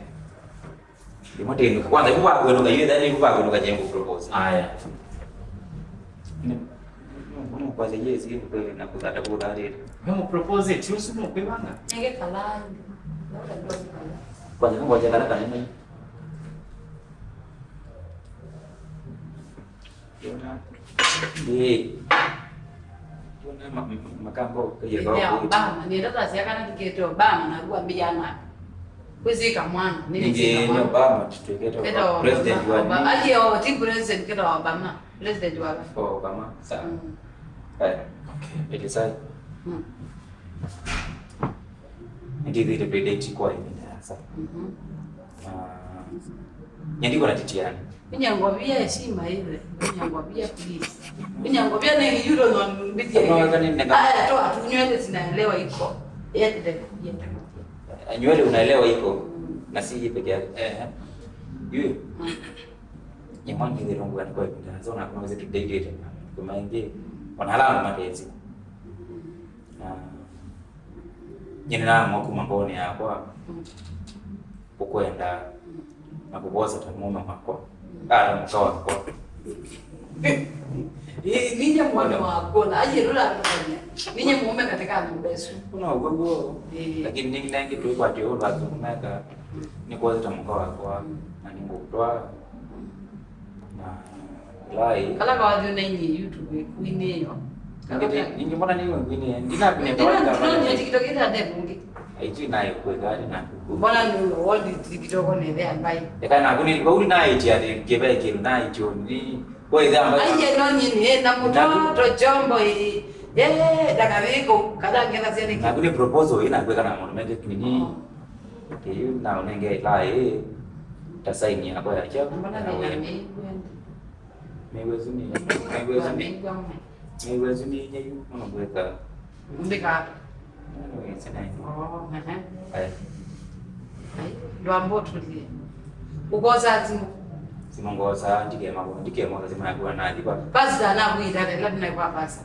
imote ni kwanza yuko kwenu kayo ndani yuko kwenu kajengo propose haya mbona kwanza yeye si kweli na kutata kwa dare kama propose tu sio kwanga Nge kalai. kwanza ngoja kana kana nini Yona makambo kaje Ndio Obama ni dada siakana tikete Obama na ruwa mbiyana. Kwezika mwana ni Obama tuteketa president wa Obama aje o ti president keta Obama president wa Obama sawa okay Eliza ndiye ile president kwa hivi sasa nyandiko na titiana Kunyangwabia heshima ile. Kunyangwabia please. Kunyangwabia na euro no mbiti. Haya toa tu nywele zinaelewa iko. Yete. Nywele unaelewa iko na si peke yake. Yeye. Nyamani ile rongo ni kwa hiyo. Sasa unaweza tu date kama ingie. Wanalala matezi. Nyina mwa mboni hapo. Kukwenda na kuboza tamume wako. Mkawa kwa. Ninyi mwana wako na aje rula anafanya. Ninyi mume katika mbesu. Kuna ugogo. Lakini ningi nangi tu kwa dio bazu kumeka. Ni kwa tamuka wako na ningo kutoa. Na lai. Kala kwa watu ninyi YouTube kuineyo. Ningi mbona niwe ngine. Ndina Ndio TikTok ita defungi. Aiji nayo kwa gari na. Mbona ni wodi TikTok ne there ambaye. Ekana kuni kwa uli nayo tia gebe kiru nayo joni. Kwa idha ambaye. Aje no nyini na mutoto jombo dakaviko kada ngena zeni. Na kuni proposal ina kwa kana monument nini. Hiyo na unenge lai tasaini hapo ya cha. Mbona ni nani? Mewezu ni. Mewezu ni nyeyu mwanaweka. Mbika. Oh, Ndwambo tulie. Ukoza zimu. Simongoza ndike mwana zima kwa nadi kwa. Basi na kuita ndio na kwa basa.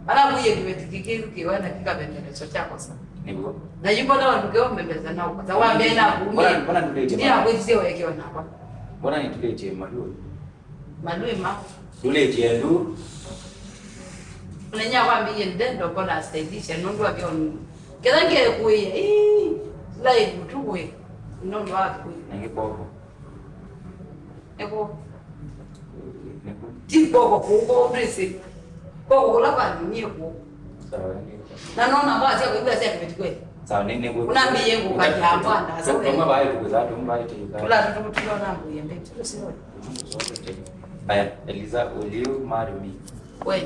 Ala buye kimetikike ukiona kikabendele chako sana. Nibo. Na yuko na watu kwa mbembeza nao kwa sababu mimi na kumbia. Mbona ndulete. Ndio hakuizie wewe na kwa. Mbona nitulete malui? Malui ma. Tulete ndu. Unanya kwambie ndendo kwa statisha nundu akiona. Kedange kuye. Live tuwe. Nundu wapi? Ningepopo. Eko. Tipo kwa presi. Kwa kula kwa nyeko. Sawa. Na naona basi hapo bila sasa kimetikwe. Sawa nini kwa. Unaambie yangu kati hapo anda sasa. Kama baya tukuza tumbai tika. Tula tunaona mbuye mbeti. Tusio. Aya, Eliza, will you marry me? When?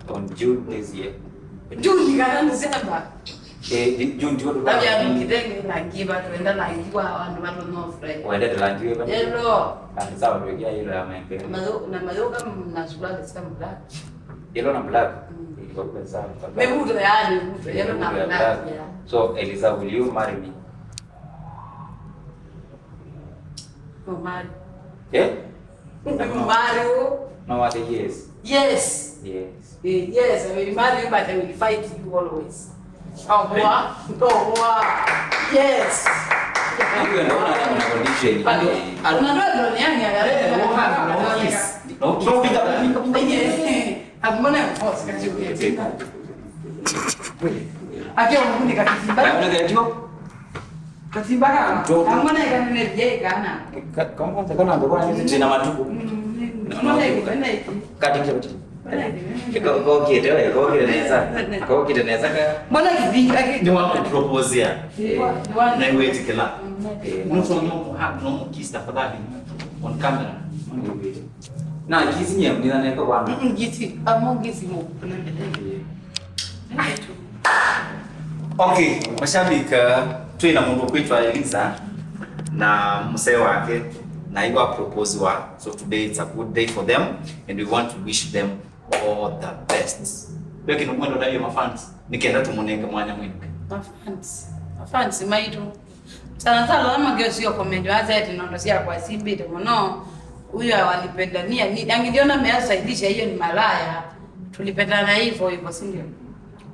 On June this year. June kana December. June ndio ndo. Labda nikitenge na kiba tuenda na kiba wandu watu no friend. Waende tulangiwe bana. Hello. Sawa ndio kia hilo ya maembe. Na mayoga mnasubiri sasa black. Yellow na black. Ilikuwa kwa sawa. Mebuto yani, mebuto yellow na black. So Eliza, will you marry me? No marry. Yeah? Mario. No what yes. Yes. Yes. Yes, I will marry you, but I will fight you always. Oh, what? Oh, wow. Yes. Hiyo naona kama condition. Unajua drone yangu ya leo No, piga. Hakuna force kazi yake. Akiwa mkundi kakisimba. Unaona ndio? Kasimba kana. Hamna kana je kana. Kama kana ndio tena matuku. Kati kiti. Kau kiteneza ka. Mbona kivinga ni wa propose ya. Na wait kila. Mtu no kiss tafadhali on camera. Na kisi nyem ni nani kwa bwana. ngiti amongisi mo. Okay, mashabiki twina mundu kwitwa Eliza na msee wake na igwa propose wa. So today it's a good day for them and we want to wish them all the best. Beki no mwendo na hiyo fans. Nikienda tumoneke mwanya mwinuke. Fans maitu. Sana sana kama gesi yo comment waza eti ndo sia kwa Simbi no. Huyo walipendania ni angiliona measaidisha hiyo ni malaya. Tulipendana hivyo hivyo, si ndio?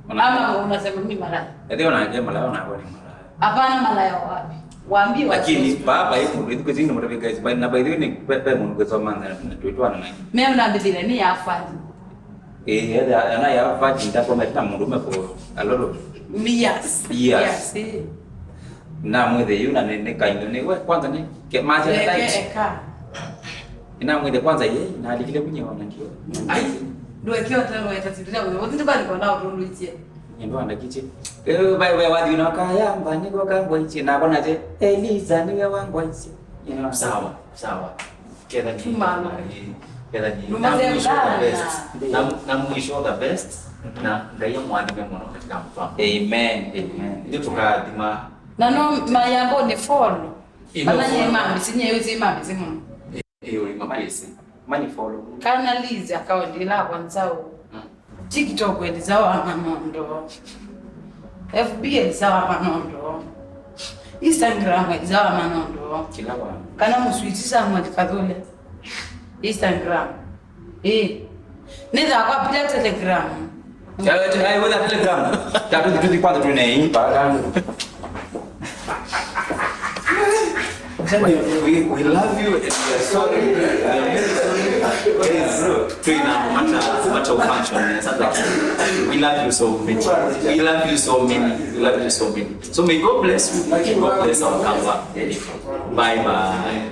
Ama unasema mimi malaya? Ndio unaje malaya unakuwa ni malaya. Hapana, malaya wapi? Waambie lakini baba hiyo ndio kuzini mtabe guys by na by the way ni pepe mungu kwa sababu na tuitwa na nani. Mimi na bidile ni afanye. Ana ya faji ndipo meta mundu mepo alolo. Yes. Na mwede yuna nene kaindo ni wewe kwanza ni kemaje na light. Ina mwede kwanza yeye na alikile kunyeona ndio. Ai. Ndio ikiwa tena yatatilia wewe. Wote bali kwa nao ndio itie. Nyendo andakiche. Wewe wadi na kaya mbani kwa kangwa ichi na bona je Eliza ni wangu ichi. Sawa. Keda ni mama. Keda ni na mwisho the best na ngaya mwanime mwana katika mfano. Amen. Ndio tukadima. Na no mayambo ni follow. Bana nyema sinye yuzi mama simu. Mama yesi. Mani follow. Kana Liza akaondela kwanzao. TikTok elizawa manondo. FB elizawa manondo. Instagram elizawa manondo. Kila wa. Kana muswitisa mwalikadole. Instagram. Nenda kwa pila Telegram. Ai wala Telegram. Tatu tu kwanza tunaimba gangu. We love you and we are sorry. We are very sorry. Please, matter function. We love you so much. We love you so many. So may God bless you. May God bless our Kamba. Bye bye.